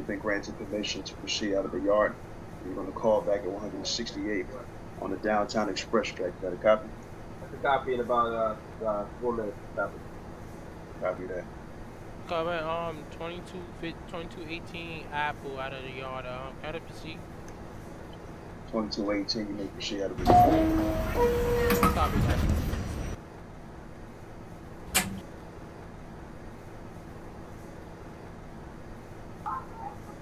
been granted permission to proceed out of the yard. You're going to call back at 168th on the downtown express track. Is that a copy? That's a copy in about 4 minutes. Copy. Copy that. Cover 2218 Apple out of the yard. Gotta proceed. 2218, you may proceed out of the yard. Copy that.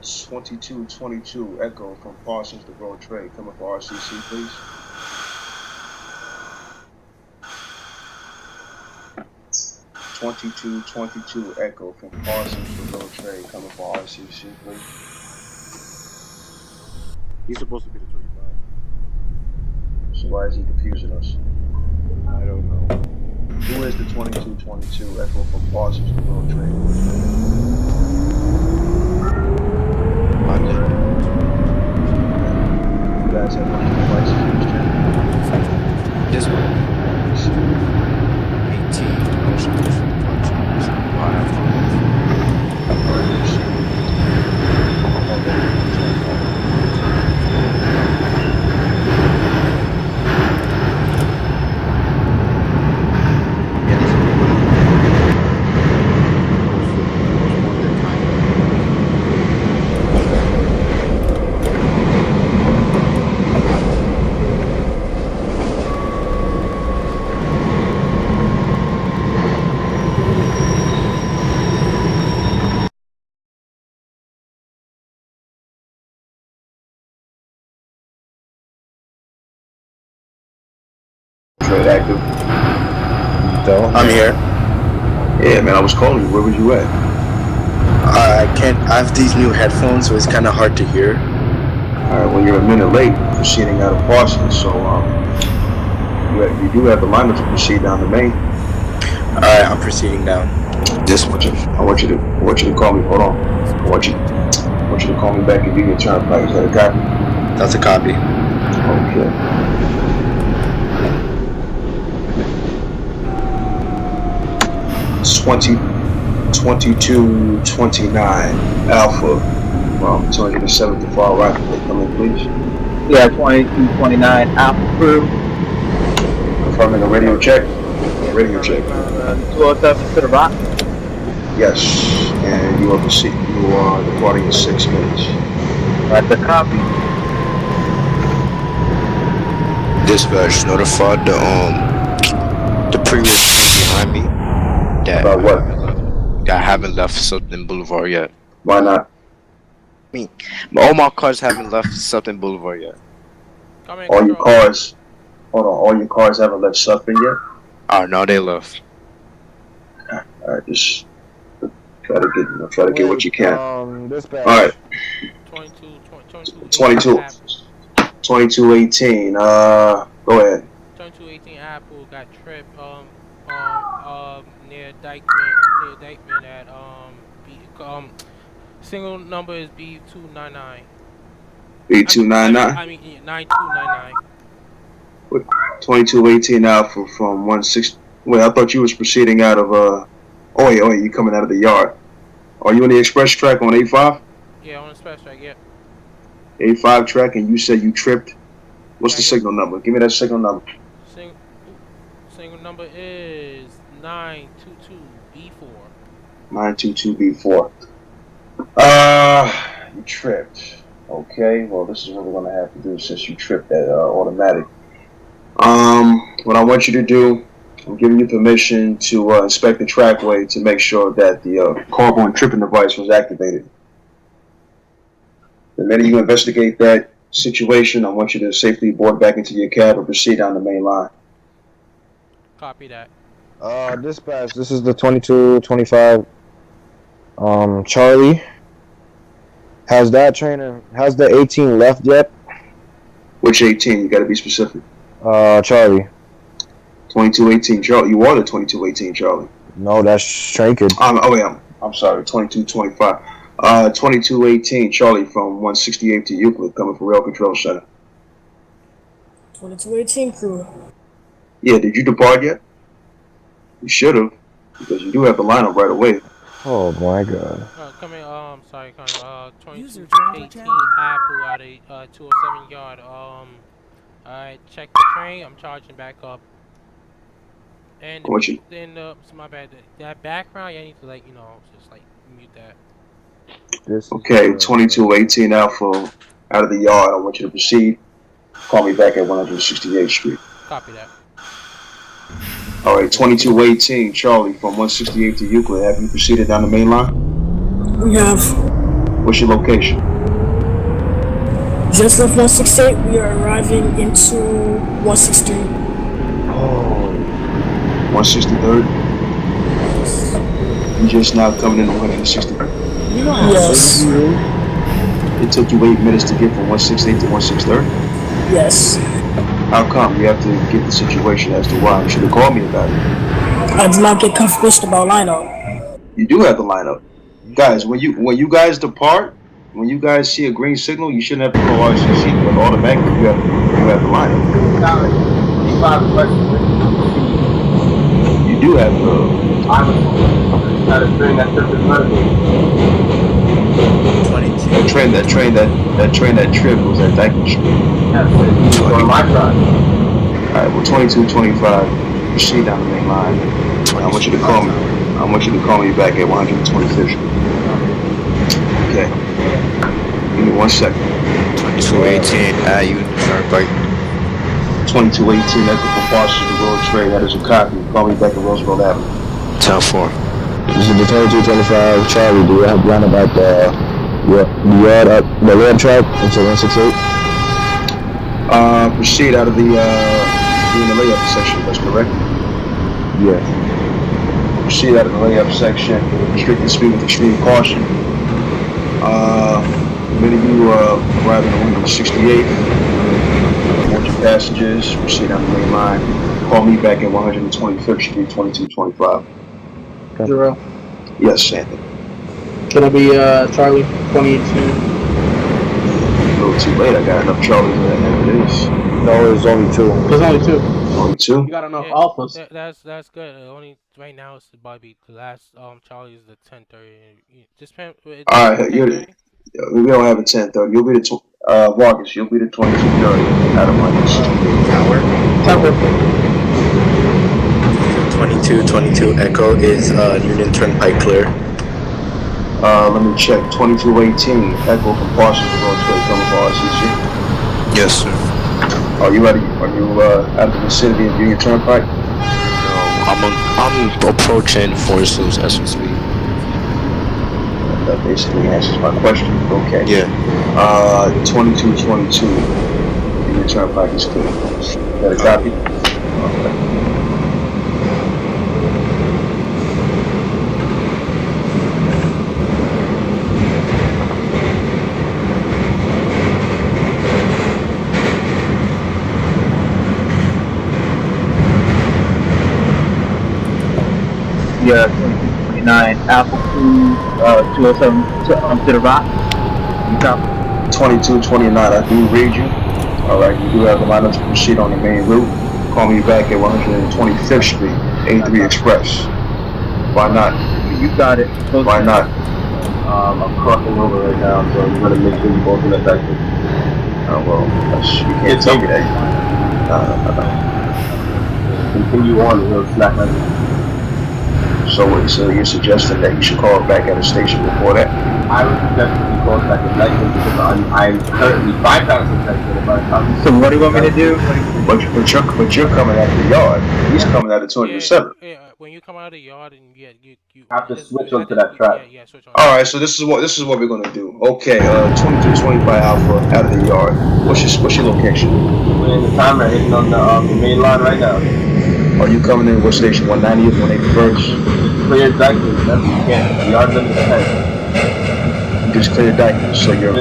$2222 Echo from Parsons to Road Trade. Coming for RCC, please. $2222 Echo from Parsons to Road Trade. Coming for RCC, please. He's supposed to be the 25. So why is he confusing us? I don't know. Who is the 2222 Echo from Parsons to Road Trade? London. You guys have one devices in this channel? This one. 18. Trade active. I'm here. Yeah, man, I was calling you. Where was you at? I can't. I have these new headphones, so it's kind of hard to hear. All right, well, you're a minute late proceeding out of Parsons, so you do have the lineup to proceed down the main. All right, I'm proceeding down. I want you to call me. Hold on. I want you to call me back and give me a turnpike. Is that a copy? That's a copy. Okay. 2229 Alpha from 207th to Far Rockaway. Come in, please. Yeah, 2229 Alpha Crew. Confirming a radio check. Radio check. 207 to the Rock. Yes, and you are departing in 6 minutes. That's a copy. Dispatch notified the previous train behind me that About what? that I haven't left Sutton Boulevard yet. Why not? All my cars haven't left Sutton Boulevard yet. Come in, All your cars. Hold on. All your cars haven't left Suffolk yet. Oh no, they left. All right, just try to get what you can. Dispatch. All right. 22 2218. Go ahead. 2218 Apple got tripped near Dykeman at single number is B299. B299. I mean 9299. 2218 Alpha from 16. Wait, I thought you was proceeding out of Oh yeah, you coming out of the yard. Are you on the express track on A5? Yeah, on the express track, yeah. A5 track, and you said you tripped. What's the signal number? Give me that signal number. Single number is 922B4. 922B4. You tripped. Okay, well, this is what we're gonna have to do since you tripped that automatic. What I want you to do, I'm giving you permission to inspect the trackway to make sure that the carbon tripping device was activated. The minute you investigate that situation, I want you to safely board back into your cab and proceed down the main line. Copy that. Dispatch, this is the 2225 Charlie. Has the 18 left yet? Which 18? You got to be specific. Charlie. 2218 Charlie. You are the 2218 Charlie. No, that's Shankard. I'm sorry. 2225. 2218 Charlie from 168 to Euclid coming from Rail Control Center. 2218 crew. Yeah, did you depart yet? You should have, because you do have the lineup right away. Oh my god. Coming, sorry, coming, User 2218 joined your channel. Apple out of, 207 yard. Alright, check the train. I'm charging back up. And I want you. then, so my bad. That background, yeah, I need to, like, just, like, mute that. This is Okay, 2218 Alpha out of the yard. I want you to proceed. Call me back at 168th Street. Copy that. All right, 2218 Charlie from 168 to Euclid. Have you proceeded down the main line? We have What's your location? just left 168. We are arriving into 163. Oh, 163rd. You just now coming in on 163rd. Yes. It took you 8 minutes to get from 168 to 163rd. Yes. How come? You have to get the situation as to why. You should have called me about it. I did not get confirmation about lineup. You do have the lineup. Guys, when you guys depart, when you guys see a green signal, you shouldn't have to call RCC, but automatically you have the lineup. Sorry. 25 questions. You do have the. I was trying to bring that trip in front of me. 22. That trip was at Dyke Street. Yeah, it's on my side. Alright, well 2225, proceed down the main line. I want you to call me. I want you to call me back at 125th Street. Okay. Give me 1 second. 2218 Union Turnpike. 2218 Echo for Parcels, the road trade. That is a copy. Call me back at Roosevelt Avenue. 10-4. this is the 2225 Charlie. Do you have line about the yard up the red track into 168? Proceed out of the layup section. That's correct. Yes. Proceed out of the layup section. Restrict the speed with extreme caution. Many of you arriving at 168. Want your passengers. Proceed down the main line. Call me back at 125th Street, 2225. Zero. Yes, Anthony. Can I be Charlie 22? A little too late. I got enough Charlies as it is. No, it's only two. There's only two. Only two. You got enough Yeah, alphas. That's good. Only right now it's about the last Charlie is the 10:30. Just All right, we don't have a 10:30. You'll be the Marcus. You'll be the 22:30 out of my Tower. 2222 Echo is Union Turnpike clear. Let me check. 2218 Echo from Parsons to Road Trade coming for RCC. Yes, sir. Are you out of the vicinity of Union Turnpike? No, I'm approaching Forest Hills as we speak. That basically answers my question. Okay. Yeah. 2222 Union Turnpike is clear. Got a copy? Okay. Yeah, 2229 Apple 207 to the rock. You copy? 2229, I do read you. Alright, you do have a lineup to proceed on the main route. Call me back at 125th Street, A3 Express. Why not? You got it. Why not? I'm crossing over right now, so I'm gonna make sure you both in effect. Oh, well, you can't tell me that. No. Continue on, we'll slack on it. So you're suggesting that you should call back at a station before that? I would suggest that you call back in Lightning because I'm currently 5,000 connected by the time. So what do you want me to do? But you're coming out of the yard. He's coming out of 207. Yeah, when you come out of the yard and you Have to switch onto that track. Yeah, switch on. All right, so this is what we're gonna do. Okay, 2225 Alpha out of the yard. What's your location? We're in the timer hitting on the main line right now. Are you coming in what station? 190th, 181st? Clear Dyke, that's you can't. The yard's under the tent. You just cleared Dyke, so you're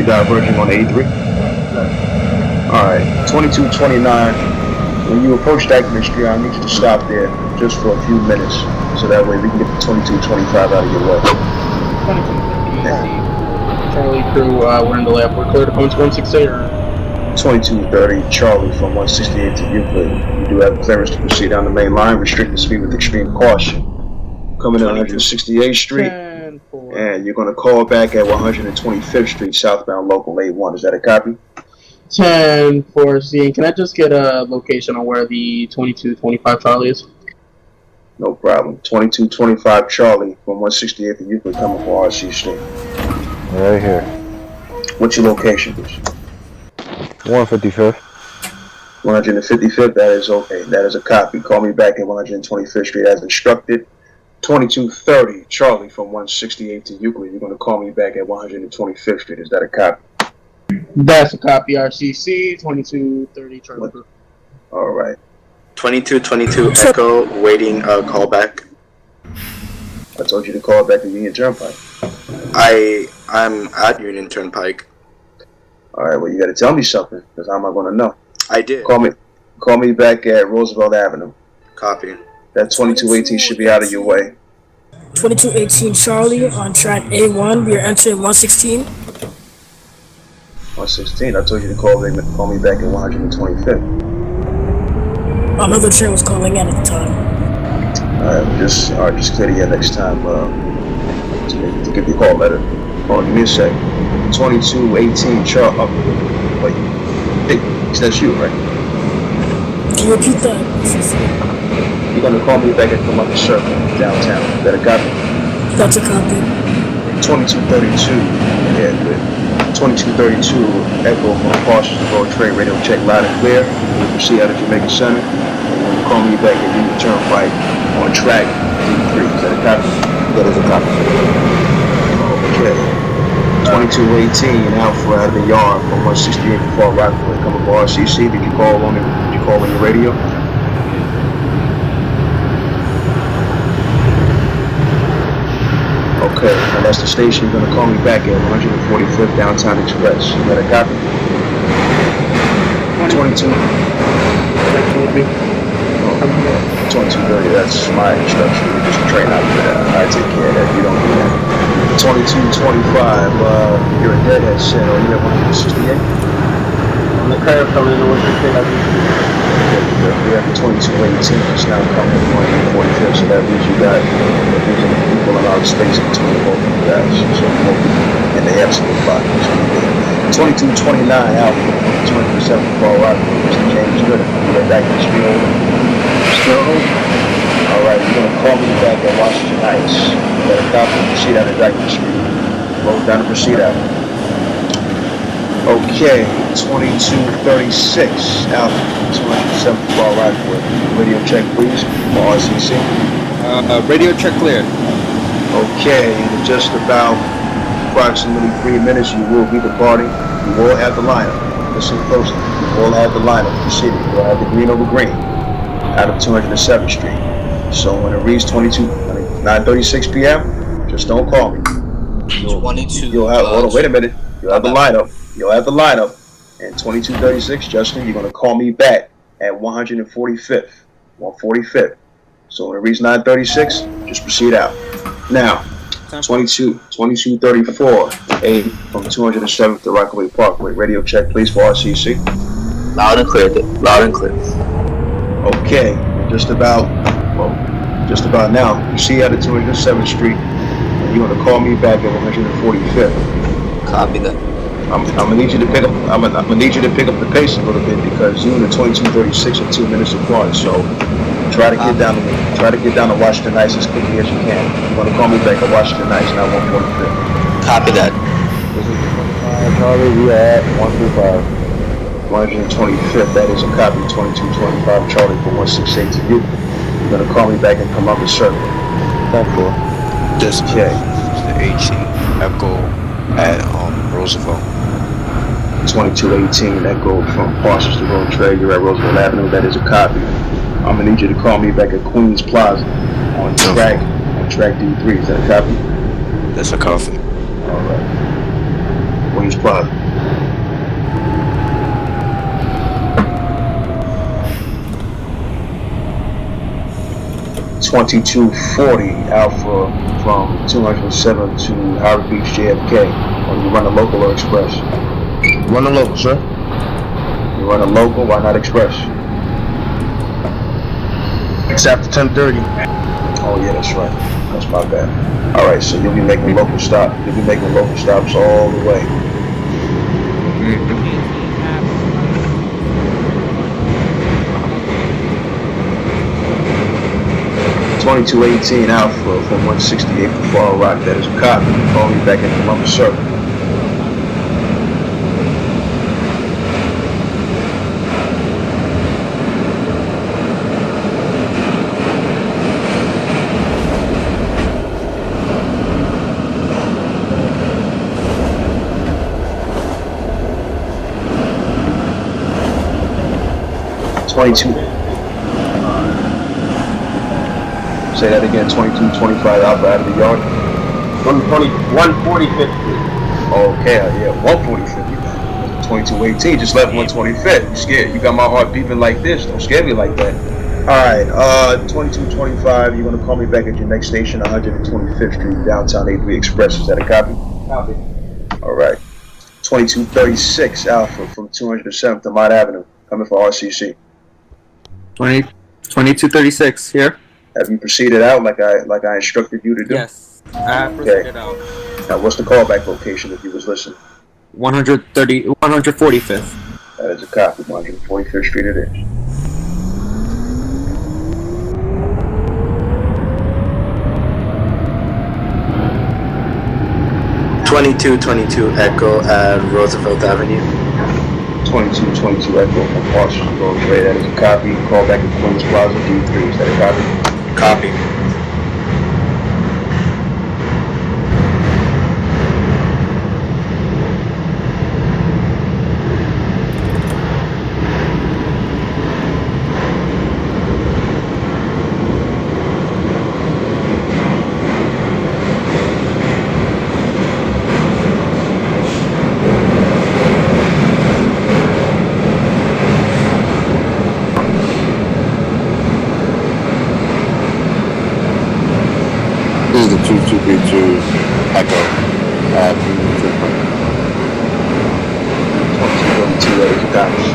diverging on 83. All right, 2229. When you approach Dykeman Street, I need you to stop there just for a few minutes, so that way we can get the 2225 out of your way. 2225. Charlie crew, we're in the lab. We're clear to come to 168 or 2230 Charlie from 168 to Euclid. You do have clearance to proceed down the main line. Restrict the speed with extreme caution. coming in 168th Street. 10-4. And you're going to call back at 125th Street, southbound local A1. Is that a copy? 10-4, can I just get a location on where the 2225 Charlie is? No problem. 2225 Charlie from 168th and Euclid coming for RCC. Right here. What's your location, please? 155th. 155th, that is okay. That is a copy. Call me back at 125th Street as instructed. 2230 Charlie from 168th to Euclid. You're going to call me back at 125th Street. Is that a copy? That's a copy. RCC 2230 Charlie. All right. 2222 Echo, waiting call back. I told you to call back the Union Turnpike. I'm at Union Turnpike. All right, well, you got to tell me something, because how am I going to know? I did. Call me back at Roosevelt Avenue. Copy. That 2218 should be out of your way. 2218 Charlie on track A1. We are entering 116. 116. I told you to call me back at 125th. Another train was calling in at the time. Just clear the air next time to give you a call letter. Hold on, give me a sec. 2218 Charlie. Wait. Hey, that's you, right? Can you repeat that? You're going to call me back at Columbus Circle, downtown. Is that a copy? That's a copy. 2232. Yeah, good. 2232 Echo from Parsons Road Trade Radio check loud and clear. You can see out of Jamaica Center. And you call me back at Union Turnpike on track D3. Is that a copy? That is a copy. Okay. 2218 Alpha out of the yard from 168 to Far Rockaway coming for RCC. Did you call on your radio? Okay, and that's the station. You're gonna call me back at 145th Downtown Express. You got a copy? 22. 2230, that's my instruction. You just train out for that. I take care of that. You don't do that. 2225, you're a deadhead set. Are you at 168? On the curve coming in the 168. We have the 2218. It's now coming to 145th, so that means you got people in our space between both of you guys. So both and they absolute block. 2229 Alpha, 207 Far Rockaway, Mr. James Ritter. You got back to the street over? Still over? Alright, you're gonna call me back at Washington Heights. You got a copy, proceed out of Dyke Street. Roll down and proceed out. Okay, 2236 Alpha, 207 Far Rockaway. Radio check please for RCC. Radio check cleared. Okay, in just about approximately 3 minutes you will be departing. You will have the lineup. Listen closely. You will have the lineup proceeding. You will have the green over green out of 207th Street. So when it reads 9:36 p.m., just don't call me. You'll have, hold on, wait a minute. You'll have the lineup. You'll have the lineup. And 2236, Justin, you're going to call me back at 145th. 145th. So when it reads 9:36, just proceed out. Now, 2234, A from 207th to Rockaway Parkway. Radio check, please, for RCC. Loud and clear. Loud and clear. Okay, just about now. You see out at 207th Street, and you're gonna call me back at 145th. Copy that. I'm gonna need you to pick up. I'm gonna need you to pick up the pace a little bit because you and the 2236 are 2 minutes apart. So try to get down to Washington Heights as quickly as you can. You're gonna call me back at Washington Heights, not 145th. Copy that. Charlie, we are at 125. 125th. That is a copy. 2225 Charlie for 168 to you. You're gonna call me back and come up and circle. That's cool. This Okay. is the 18 Echo at Roosevelt. 2218, that go from Parsons to Road Trade. You're at Roosevelt Avenue. That is a copy. I'm gonna need you to call me back at Queens Plaza on track D3. Is that a copy? That's a coffee. All right. Queens Plaza. $22.40 Alpha from 207 to Howard Beach JFK. Or you run a local or express? Run a local, sir. You run a local, why not express? It's after 10:30. Oh yeah, that's right. That's my bad. All right, so you'll be making local stops all the way. 2218 Alpha from 168 for Far Rock. That is a copy. Call me back in Columbus Circle. Say that again, 2225 Alpha out of the yard. 145th Street. Okay, yeah, 145th. 2218 just left 125th. You scared? You got my heart beeping like this. Don't scare me like that. All right, 2225. You're gonna call me back at your next station, 125th Street, downtown A3 Express. Is that a copy? Copy. All right. 2236 Alpha from 207th Mott Avenue, coming for RCC. 2236 here. Have you proceeded out like I instructed you to do? Yes, I have proceeded out. Now, what's the callback location if you was listening? 145th. That is a copy. 145th Street it is. (2222) Echo at Roosevelt Avenue. 2222 Echo from Washington Road Trade. That is a copy. Call back at Queens Plaza D3. Is that a copy? Copy. This is the 2232 Echo at Union Triplet. 2232 that is a copy.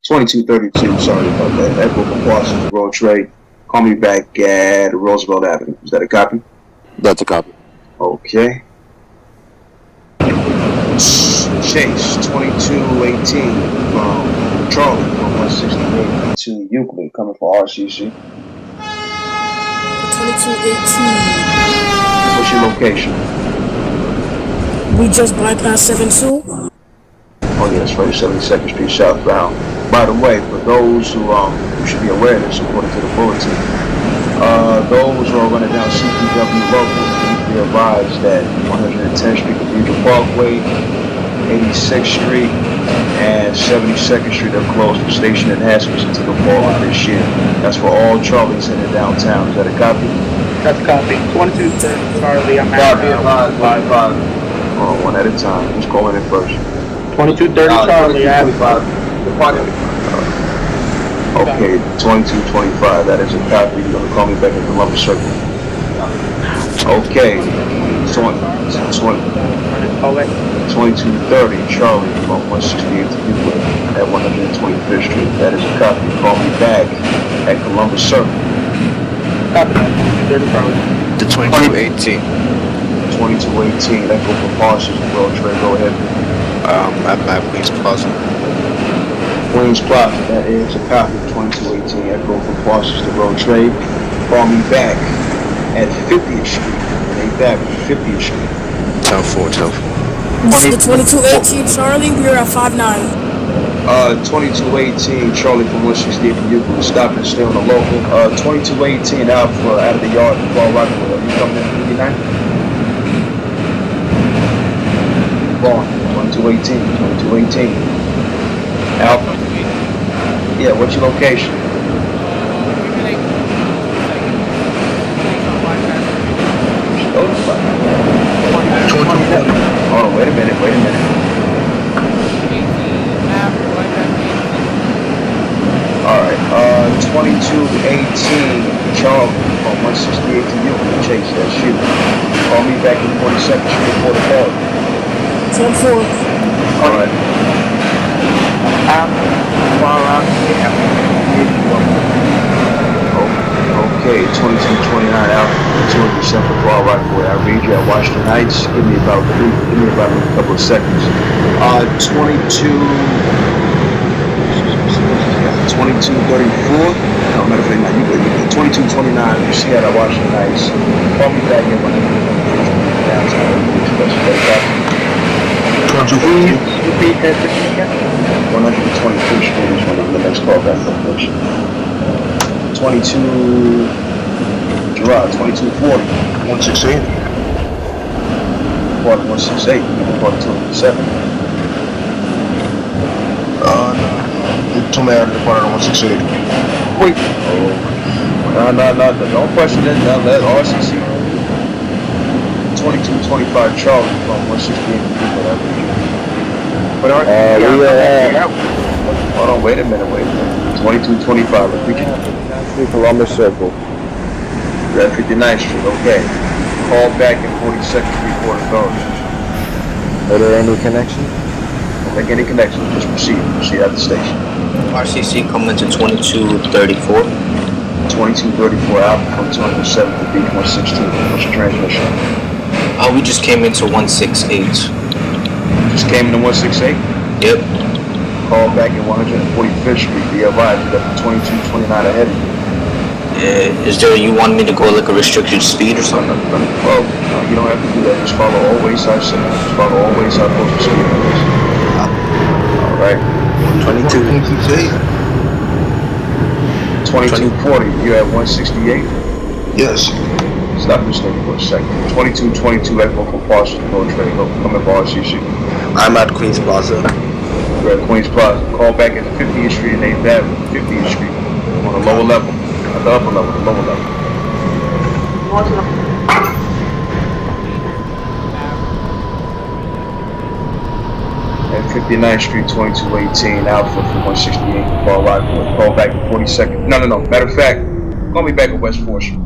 2232, sorry about that. Echo from Washington Road Trade. Call me back at Roosevelt Avenue. Is that a copy? That's a copy. Okay. Chase 2218 from Charlie from 168 to Euclid, coming for RCC. 2218. What's your location? We just bypassed 72. Oh yeah, that's right, 72nd Street southbound. By the way, for those who should be aware of this according to the bulletin, those who are running down CPW local need to be advised that 110th Street Cathedral Parkway, 86th Street, and 72nd Street are closed for station enhancements until the fall of this year. That's for all Charlies in the downtown. Is that a copy? That's a copy. 2210 Charlie, I'm Copy advised. One at a time. Who's calling in first? 2230 Charlie, I have. Okay, 2225. That is a copy. You're gonna call me back at Columbus Circle. Okay. 2230 Charlie from 168 to Euclid at 125th Street. That is a copy. Call me back at Columbus Circle. Copy. 2230 Charlie. The 2218. 2218. Echo for Parsons Road Trade. Go ahead. At Queens Plaza. Queens Plaza. That is a copy. 2218. Echo for Parsons the Road Trade. Call me back at 50th Street. They back at 50th Street. 10-4. This is the 2218 Charlie. We are at 59. 2218 Charlie from 168 from Euclid. Stop and stay on the local. 2218 Alpha out of the yard from Far Rockaway. Are you coming in 59? Vaughn, 2218. Alpha. Yeah, what's your location? Hold on, wait a minute. Alright, 2218 Charlie from 168 to Euclid. Chase, that's you. Call me back in 42nd Street for the call. 10-4. Alright. Far Rockaway. Okay, 2229 Alpha, 200% for Far Rockaway. I read you at Washington Heights. Give me about a couple of seconds. 2234. No, matter of fact, no, you good. 2229. You see at Washington Heights. Call me back in when I get downtown express. 123rd Street is one of the next callback location. 22 Gerard, 2240. 168. Part 168. Part 207. You told me I had to depart on 168. Wait. Oh. No. Don't question it. Now let RCC. 2225 Charlie from 168. But hold on, wait a minute. 2225, repeat it. Columbus Circle. You're at 59th Street, okay. Call back in 42nd Street, Port Authority. Are there any connections? Don't make any connections, just proceed at the station. RCC coming to 2234. 2234 Alpha from 207 to Beach 116. What's your transmission? We just came into 168. Just came into 168? Yep. Call back at 145th Street. Be advised, you got the 2229 ahead of you. Is there, you want me to go like a restricted speed or something? Well, no, you don't have to do that. Just follow all wayside signals. Just follow all wayside postal speed limits. Alright. 2240. You're at 168? Yes. Stop this thing for a second. 2222 Echo from Parcel Road Trade. Coming for RCC. I'm at Queens Plaza. You're at Queens Plaza. Call back at 50th Street and 8th Avenue. 50th Street. On the lower level. Not the upper level, the lower level. At 59th Street, 2218 Alpha from 168 Far Rockaway. Call back at 42nd. No. Matter of fact, call me back at West 4th Street.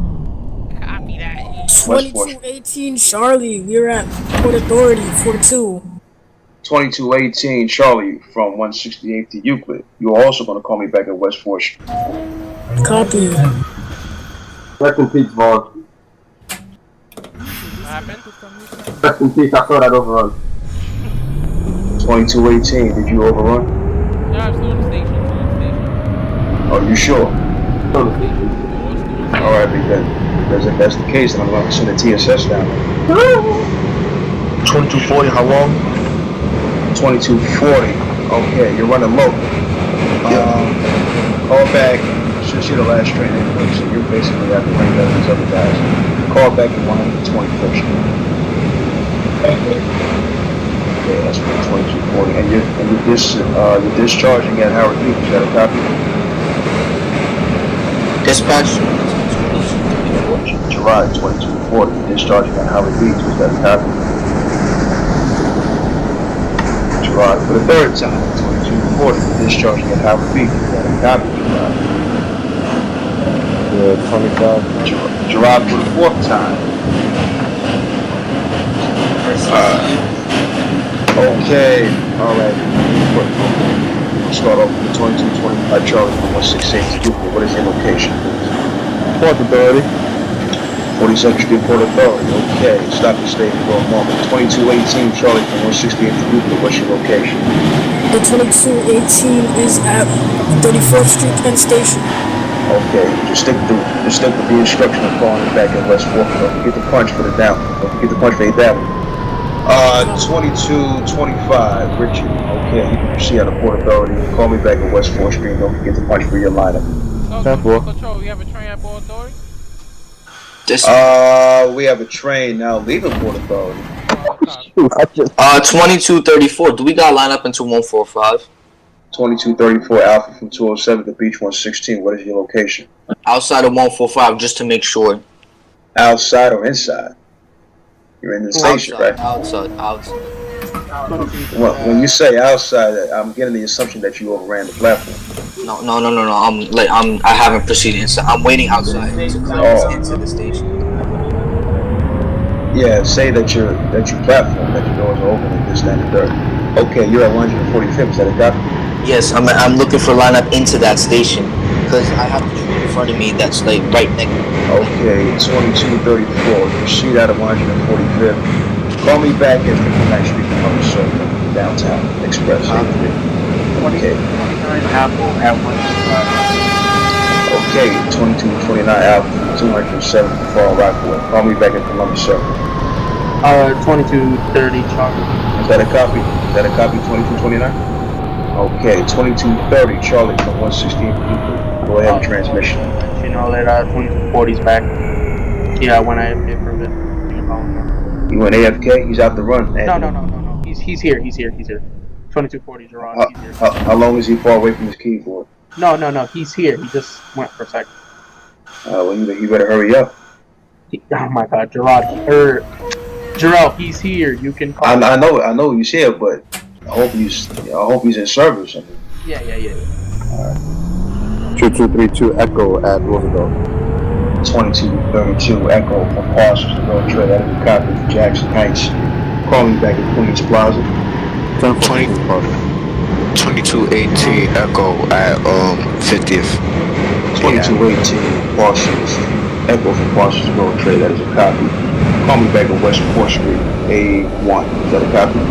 Copy that. 2218 Charlie, we're at Port Authority, 42. 2218 Charlie from 168 to Euclid. You're also going to call me back at West 4th Street. Copy. Rest in peace, Vaughn. What happened? Rest in peace, I saw that overrun. 2218, did you overrun? No, I'm still in the station. Are you sure? Still the station. Alright, because if that's the case, then I'm going to send a TSS down. 2240, how long? 2240. Okay, you're running low. Call back. Should see the last train anyway, so you're basically at the range of these other guys. Call back at 121st Street. Okay, that's 2240. And you're discharging at Howard Beach. You got a copy? Dispatch. Gerard, 2240. You're discharging at Howard Beach. You got a copy? Gerard, for the third time, 2240. You're discharging at Howard Beach. You got a copy, Gerard? Yeah, 25. Gerard for the fourth time. Okay, alright. We'll start off with the 2225 Charlie from 168 to Euclid. What is your location, please? Port Authority. 42nd Street, Port Authority. Okay, stop the station for a moment. 2218 Charlie from 168 to Euclid. What's your location? The 2218 is at 34th Street, Penn Station. Okay, just stick with the instruction of calling it back at West 4th. Don't forget the punch for the down. Don't forget the punch for 8th Avenue. 2225, Richard. Okay, you can proceed out of Port Authority. Call me back at West 4th Street. Don't forget the punch for your lineup. Control, we have a train at Port Authority? We have a train now leaving Port Authority. 2234. Do we got line up into 145? 2234 Alpha from 207 to Beach 116. What is your location? Outside of 145, just to make sure. Outside or inside? You're in the station, right? Outside. Well, when you say outside, I'm getting the assumption that you overran the platform. No. I haven't proceeded inside. I'm waiting outside to close into the station. Yeah, say that your platform, that your doors are open and this, that, and the third. Okay, you're at 145th. Is that a copy? Yes, I'm looking for lineup into that station. because I have the tree in front of me that's like right next. Okay, 2234. Proceed out of 145th. Call me back at 59th Street, Columbus Circle, downtown Express. Okay. 29 Apple at 125. Okay, 2229 Alpha, 207 Far Rockaway. Call me back at Columbus Circle. 2230 Charlie. Is that a copy? Is that a copy, 2229? Okay, 2230 Charlie from 116. Go ahead with transmission. You know that 2240's back. Yeah, when I AFK for a bit. You went AFK? He's out the run. No. He's here. 2240 Gerard. He's here. How long is he far away from his keyboard? No. He's here. He just went for a second. Well, you better hurry up. Oh my God, Gerard. Gerald, he's here. You can call. I know he's here, but I hope he's in service. I mean. Yeah. Alright. 2232 Echo at Roosevelt. 2232 Echo from Parsons to World Trade. That is a copy from Jackson Heights. Call me back at Queens Plaza. 2218 Echo at 50th. 2218 Parsons. Echo from Parsons World Trade. That is a copy. Call me back at West 4th Street, A1. Is that a copy?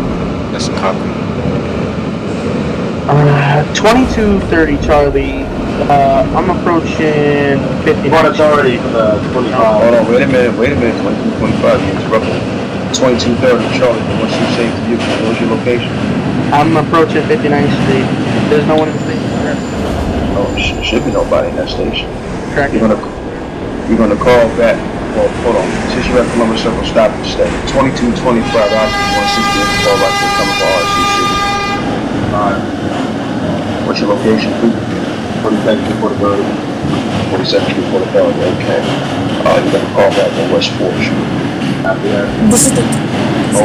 That's a copy. 2230 Charlie. I'm approaching 50. Port Authority for the 25. Hold on, wait a minute, 2225, you interrupted. 2230 Charlie from 168 to Houston. What's your location? I'm approaching 59th Street. There's no one in the station. Oh, should be nobody in that station. Track You're gonna call back. Well, hold on. Since you're at Columbus Circle, stop and stay. 2225 out to 168 Far Rockaway coming for RCC. What's your location, please? 42nd to Port Authority. 42nd Street, Port Authority. Okay. You're gonna call back on West 4th Street. This is the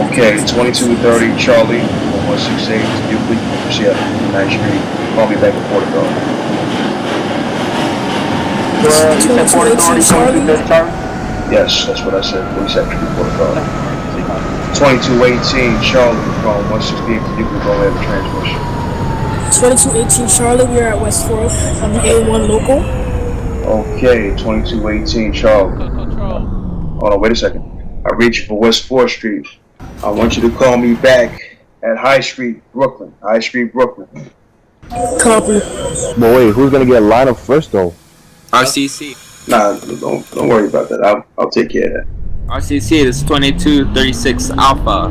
Okay, 2230 Charlie from 168 to Euclid. See at 59th Street. Call me back at Port Authority. You said Port Authority, 2230 Charlie? Yes, that's what I said. 42nd Street, Port Authority. 2218 Charlie from 168 to Euclid. Go ahead with transmission. 2218 Charlie. We are at West 4th on the A1 local. Okay, 2218 Charlie. Control. Hold on, wait a second. I reached for West 4th Street. I want you to call me back at High Street, Brooklyn. High Street, Brooklyn. Copy. But wait, who's gonna get line up first though? RCC. Nah, don't worry about that. I'll take care of that. RCC is 2236 Alpha.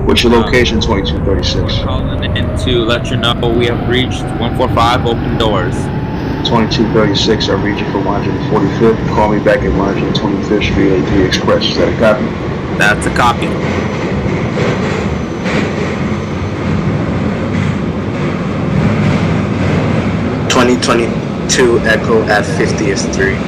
What's your location, 2236? Calling in to let you know we have reached 145 open doors. 2236, I reach you for 145th. Call me back at 125th Street, A3 Express. Is that a copy? That's a copy. 2022 Echo at 50th Street.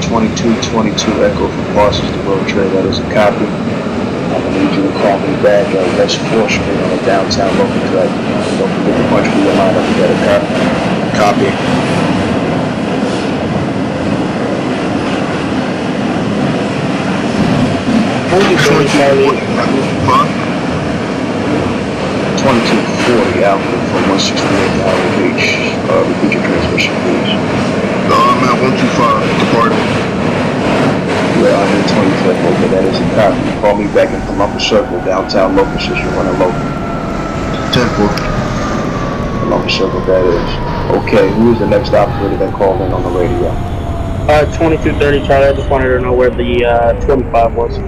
2222 Echo from Parsons to World Trade. That is a copy. I'm gonna need you to call me back at West 4th Street on the downtown local track. Don't forget to punch through your line up. You got a copy? Copy. Holy shit, Charlie. 2240 Alpha from 168 to Howard Beach. Repeat your transmission, please. I'm at 125, departing. We're on the 25th. Okay, that is a copy. Call me back in Columbus Circle, downtown local, since you're running local. 10-4. Columbus Circle, that is. Okay, who is the next operator that called in on the radio? 2230 Charlie. I just wanted to know where the 25 was.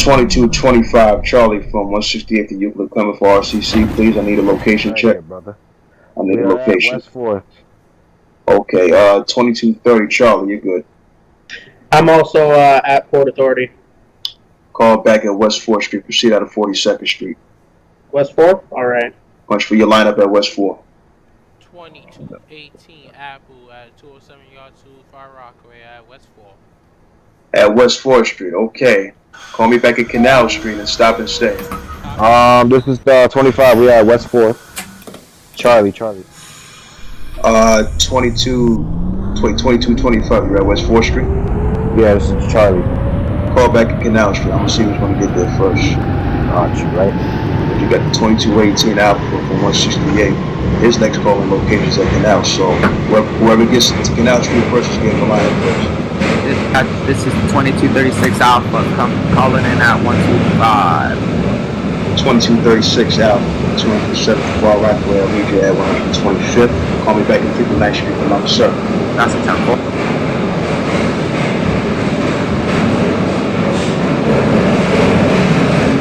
2225 Charlie from 168 to Euclid coming for RCC, please. I need a location check. Here, brother. I need a location. West 4th. Okay, 2230 Charlie, you're good. I'm also at Port Authority. Call back at West 4th Street. Proceed out of 42nd Street. West 4th? Alright. Punch for your lineup at West 4. 2218 Apple at 207 Yard 2 Far Rockaway at West 4. At West 4th Street, okay. Call me back at Canal Street and stop and stay. This is 25. We are at West 4th. Charlie. 2225. You're at West 4th Street. Yeah, this is Charlie. Call back at Canal Street. I'm gonna see who's gonna get there first. Archie, right? You got the 2218 Alpha from 168. his next calling location is at Canal. So whoever gets to Canal Street first is getting the line first. This is 2236 Alpha. Come calling in at 125. 2236 Alpha, 207 Far Rockaway. I'll meet you at 125th. Call me back at 59th Street for number 7. That's a 10-4.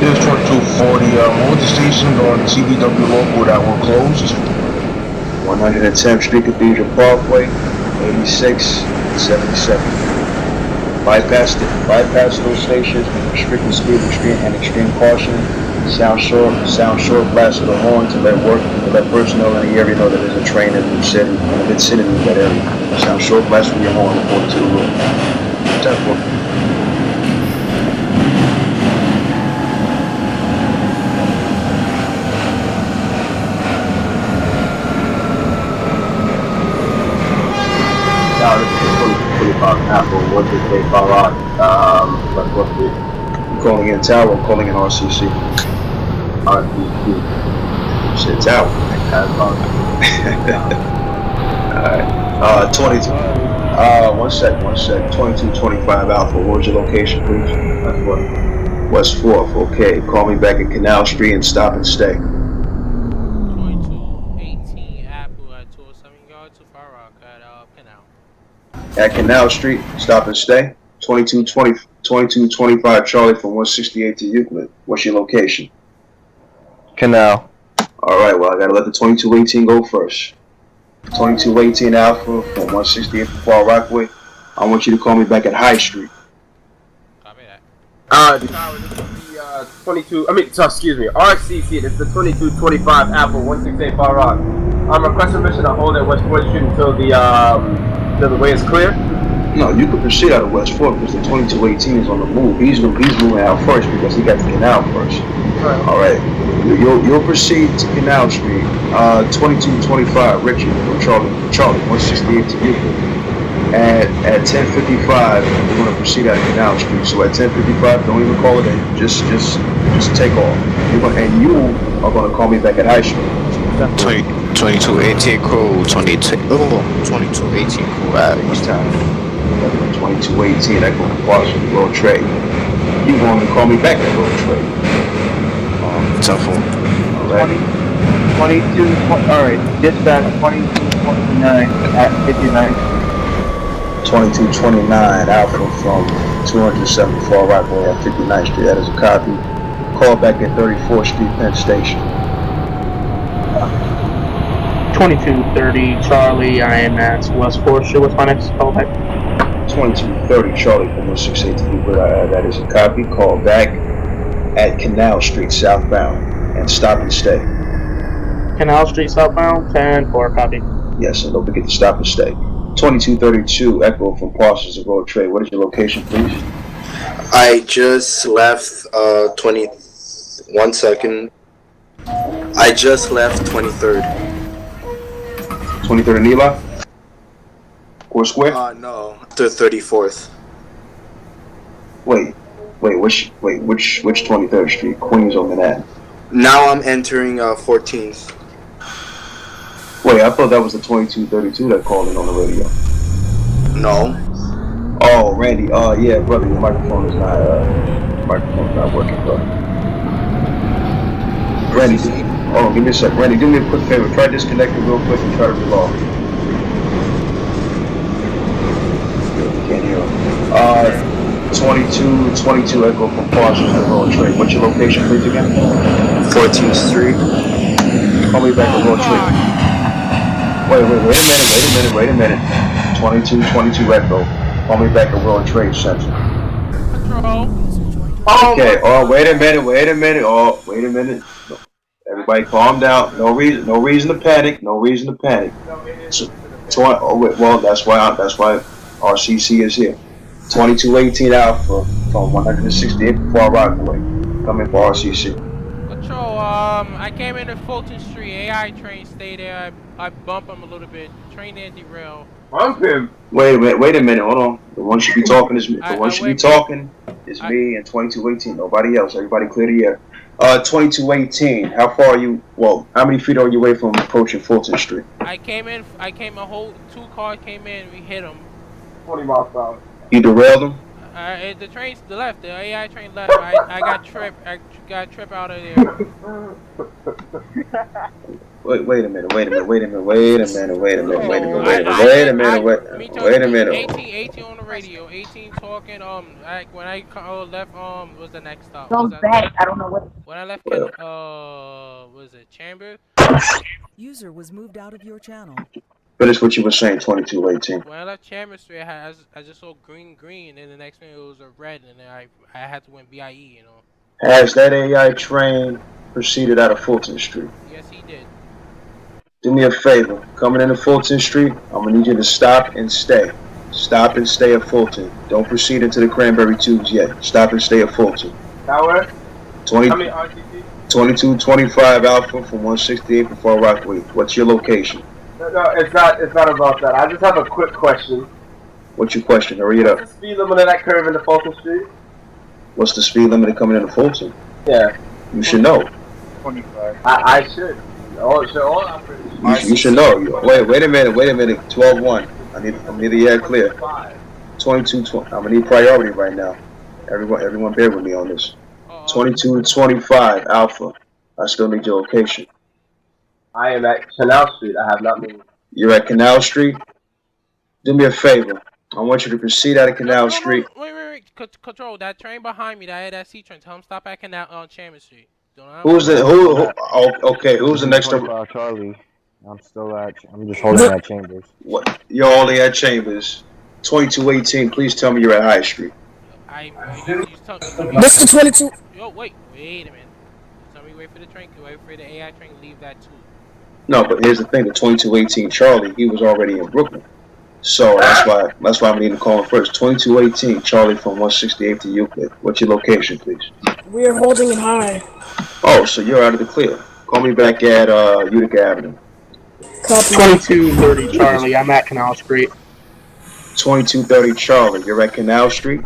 Here's 2240. What was the station on CBW local that were closed? 110th Street, Cathedral Parkway, 86, 77. Bypass those stations with restricted speed, extreme caution. Sound short, blast of the horn to let personnel in the area know that there's a train in the city, in the vicinity of that area. Sound short, blast with your horn according to the rule. 10-4. Apple, what did they call out? What's the Calling in Tower, I'm calling in RCC. RCC? Shit, Tower. Alright. 22. One sec. 2225 Alpha. What was your location, please? West 4th. Okay. Call me back at Canal Street and stop and stay. 2218 Apple at 207 yard to Far Rock at Canal. At Canal Street, stop and stay. 2225 Charlie from 168 to Euclid. What's your location? Canal. Alright, well, I gotta let the 2218 go first. 2218 Alpha from 168 to Far Rockaway. I want you to call me back at High Street. Copy that. This is the 22. Excuse me. RCC. This is the 2225 Apple 168 Far Rock. I'm requesting permission to hold at West 4th Street until the way is clear. No, you can proceed out of West 4th because the 2218 is on the move. He's moving out first because he got the Canal first. Right. Alright. You'll proceed to Canal Street. 2225 Richard from Charlie 168 to Euclid. At 10:55, we're going to proceed out of Canal Street. So at 10:55, don't even call it in. Just take off. And you are going to call me back at High Street. 2218 crew, 2218 crew at East Town. 2218, that going to cross the Road Trade. You going to call me back at Road Trade. tough one. Alright. 22, alright, dispatch 2229 at 59. 2229 Alpha from 207 Far Rockaway at 59th Street. That is a copy. Call back at 34th Street, Penn Station. 2230 Charlie, I am at West 4th Street. What's my next callback? 2230 Charlie from 168 to Euclid. That is a copy. Call back at Canal Street southbound and stop and stay. Canal Street southbound, 10-4 copy. Yes, and don't forget to stop and stay. 2232 Echo from Parsons of Road Trade. What is your location, please? I just left 1 second. I just left 23rd. 23rd and Eli? Core Square? No, the 34th. Wait, which 23rd Street? Queens or Manhattan? Now I'm entering 14th. Wait, I thought that was the 2232 that called in on the radio. No. Oh, Randy. Yeah, brother, your microphone is not working, brother. Randy, hold on, give me a sec. Randy, do me a quick favor. Try disconnecting real quick and try to relog. Can't hear him. 22 Echo from Parsons at Road Trade. What's your location, please, again? 14th Street. Call me back at Road Trade. Wait a minute. 22 Echo. Call me back at World Trade Center. Control. Okay, wait a minute. Everybody calm down. No reason to panic. That's why RCC is here. 2218 Alpha from 168 Far Rockaway. Coming for RCC. Control, I came into Fulton Street. AI train stay there. I bump him a little bit. Train there derail. Bump him. Wait a minute. Hold on. The one should be talking is me. The one should be talking is me and 2218. Nobody else. Everybody clear the air. 2218. How far are you? Well, how many feet are you away from approaching Fulton Street? I came a whole 2 cars came in, we hit them. 20 miles per hour. You derailed them? The train's the left, the AI train left. I got trip out of there. Wait a minute. Wait a minute. 18 on the radio. 18 talking. When I left, was the next stop? Goes back. I don't know what. When I left, was it Chamber? User was moved out of your channel. Finish what you were saying, 2218. When I left Chamber Street, I just saw green, and then the next minute it was a red, and then I had to win BIE, you know. Has that AI train proceeded out of Fulton Street? Yes, he did. Do me a favor. Coming into Fulton Street, I'm going to need you to stop and stay. Stop and stay at Fulton. Don't proceed into the Cranberry Tubes yet. Stop and stay at Fulton. Tower? 20, How many RTC? 2225 Alpha from 168 to Far Rockaway. What's your location? No, it's not about that. I just have a quick question. What's your question? Hurry it up. What's the speed limit of that curve into Fulton Street? What's the speed limit coming into Fulton? Yeah. You should know. 25. I should. All operators. You should know. Wait a minute. 12-1. I'm neither yet clear. 22-20. I'm gonna need priority right now. Everyone bear with me on this. 22-25 Alpha. I still need your location. I am at Canal Street. I have not moved. You're at Canal Street? Do me a favor. I want you to proceed out of Canal Street. Wait. Control, that train behind me, that C train. Tell him stop at Canal on Chamber Street. Who's the okay, who's the next Charlie. I'm just holding at Chambers. What? You're only at Chambers. 2218, please tell me you're at High Street. This the 22. Yo, wait a minute. Tell me wait for the train, wait for the AI train to leave that too. No, but here's the thing, the 2218 Charlie, he was already in Brooklyn. So that's why I'm needing to call him first. 2218 Charlie from 168 to Euclid. What's your location, please? We are holding it high. Oh, so you're out of the clear. Call me back at Utica Avenue. Copy. 2230 Charlie. I'm at Canal Street. 2230 Charlie. You're at Canal Street?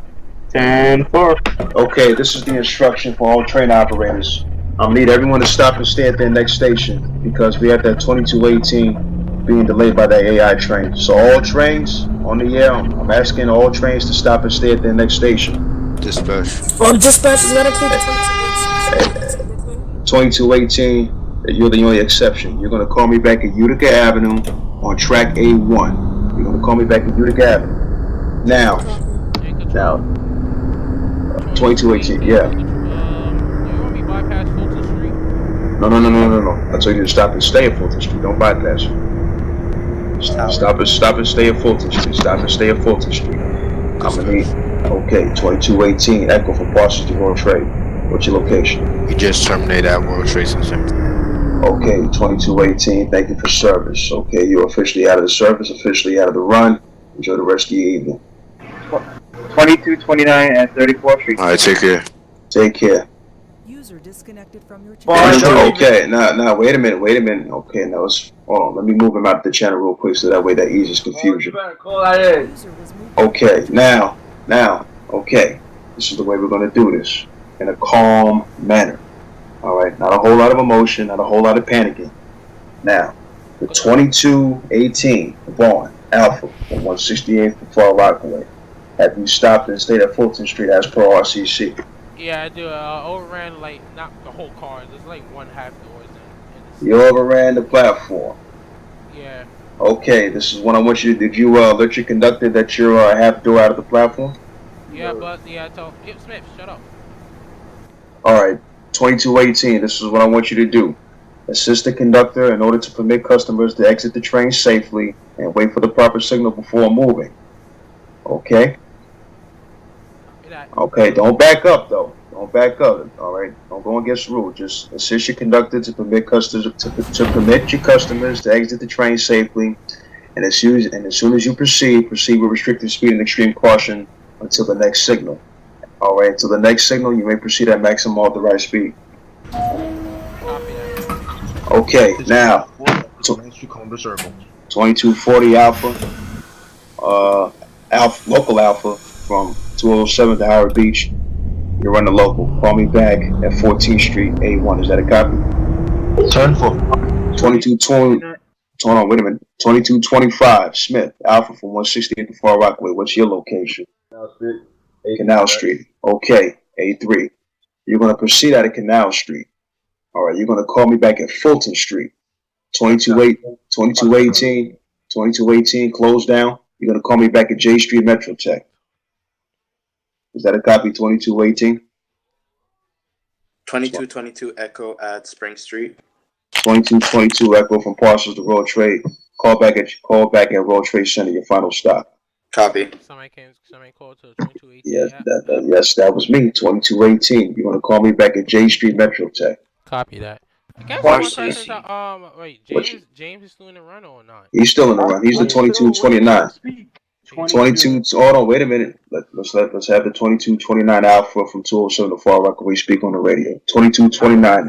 10-4. Okay, this is the instruction for all train operators. I'm gonna need everyone to stop and stay at their next station because we have that 2218 being delayed by that AI train. So all trains on the air, I'm asking all trains to stop and stay at their next station. Dispatch. Dispatch is that included? 2218, you're the only exception. You're gonna call me back at Utica Avenue on track A1. You're gonna call me back at Utica Avenue. Now, 2218, yeah. You want me bypass Fulton Street? No. I told you to stop and stay at Fulton Street. Don't bypass it. Stop and stay at Fulton Street. Stop and stay at Fulton Street. I'm gonna need. Okay, 2218 Echo for Parsons to World Trade. What's your location? We just terminated at World Trade Center. Okay, 2218. Thank you for service. Okay, you're officially out of the service, officially out of the run. Enjoy the rest of your evening. 2229 and 34th Street. Alright, take care. Take care. User disconnected from your channel. Okay, now wait a minute. Okay, now hold on. Let me move him out of the channel real quick so that way that eases confusion. Okay, now, okay. This is the way we're gonna do this. In a calm manner. Alright, not a whole lot of emotion, not a whole lot of panicking. Now, the 2218 Vaughn Alpha from 168th to Far Rockaway. Have you stopped and stayed at Fulton Street as per RCC? Yeah, I do. Overran not the whole car. There's like one half doors in You overran the platform. Yeah. Okay, this is what I want you to do. Did you let your conductor that you're half door out of the platform? Yeah, but I told Smith, shut up. Alright, 2218, this is what I want you to do. Assist the conductor in order to permit customers to exit the train safely and wait for the proper signal before moving. Okay? Okay, don't back up though. Don't back up. Alright? Don't go against the rule. Just assist your conductor to permit customers to exit the train safely. And as soon as you proceed with restricted speed and extreme caution until the next signal. Alright, until the next signal, you may proceed at maximum authorized speed. Okay, now, 2240 Alpha, local Alpha from 207 to Howard Beach. You're running local. Call me back at 14th Street, A1. Is that a copy? 2220. Hold on, wait a minute. 2225 Smith, Alpha from 168 to Far Rockaway. What's your location? Canal Street. Okay, A3. You're going to proceed out of Canal Street. All right, you're going to call me back at Fulton Street. 2218, close down. You're going to call me back at J Street Metro Tech. Is that a copy, 2218? 2222 Echo at Spring Street. 2222 Echo from Parcels to World Trade. Call back at World Trade Center, your final stop. Copy. Somebody called to 2218. Yes, yes, that was me, 2218. You're going to call me back at J Street Metro Tech. Copy that. I guess one person's wait, James is still in the run or not? He's still in the run. He's the 2229. 22. Hold on, wait a minute. Let's have the 2229 Alpha from 207 to Far Rockaway speak on the radio. 2229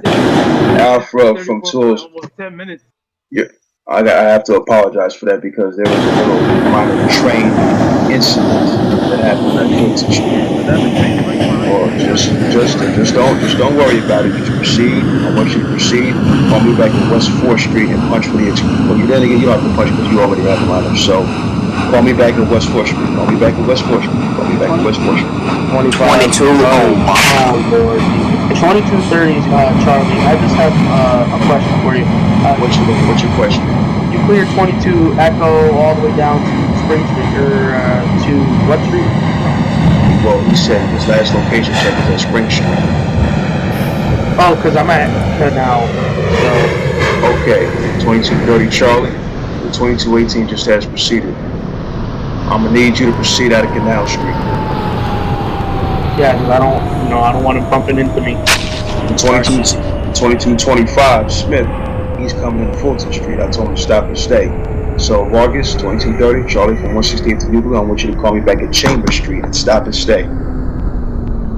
Alpha from 207. Almost 10 minutes. Yeah, I have to apologize for that because there was a little minor train incident that happened at Fulton Street. Or just don't worry about it. Just proceed. I want you to proceed. Call me back at West 4th Street and punch for the extra. Well, you don't have to punch because you already have the lineup. So call me back at West 4th Street. Call me back at West 4th Street. Call me back at West 4th Street. 22. Oh my Lord. 2230, Charlie. I just have a question for you. What's your question? You cleared 22 Echo all the way down to Spring Street or to what street? Well, he said his last location check is at Spring Street. Oh, because I'm at Canal. So. Okay, 2230 Charlie. The 2218 just has proceeded. I'm gonna need you to proceed out of Canal Street. Yeah, because I don't want him bumping into me. 2225 Smith. He's coming into Fulton Street. I told him to stop and stay. So Vargas, 2230, Charlie from 168 to Euclid. I want you to call me back at Chamber Street and stop and stay.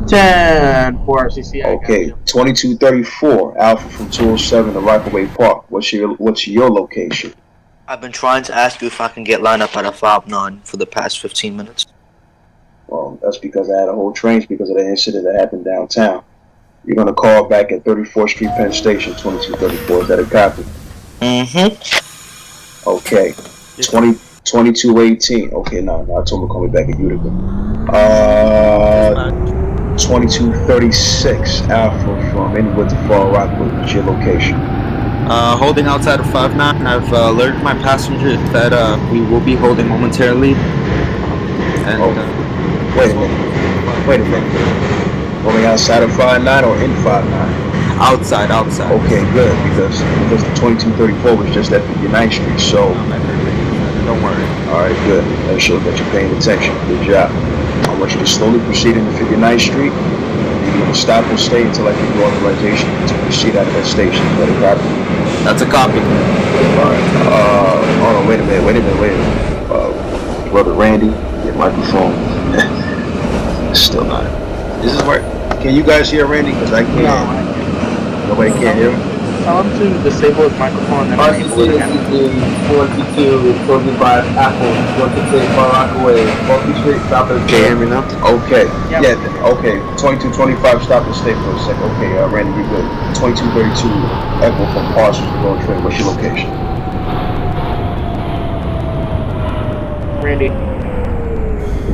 10 for RCC. Okay, 2234 Alpha from 207 to Rockaway Park. What's your location? I've been trying to ask you if I can get lined up at a 5-9 for the past 15 minutes. Well, that's because I had a whole train because of the incident that happened downtown. You're going to call back at 34th Street Penn Station, 2234. Is that a copy? Mm-hmm. Okay. 2218. Okay, no, I told him to call me back at Utica. 2236 Alpha from Inwood to Far Rockaway. What's your location? Holding outside of 5-9. I've alerted my passengers that we will be holding momentarily. And wait a minute. Holding outside of 5-9 or in 5-9? Outside. Okay, good, because the 2234 was just at 59th Street, so don't worry. Alright, good. That shows that you're paying attention. Good job. I want you to slowly proceed into 59th Street. You're going to stop and stay until I give you authorization to proceed out of that station. Is that a copy? That's a copy. Alright. Hold on, wait a minute. Brother Randy, your microphone. Still not. This is where. Can you guys hear Randy? Because I can't. No. Nobody can hear him? Tell him to disable his microphone and RCC, 425 Apple, 168 Far Rockaway, 4th Street, stop and Can you hear me now? Okay. Yeah, okay. 2225, stop and stay for a second. Okay, Randy, you're good. 2232 Echo from Parcels to Road Trade. What's your location? Randy.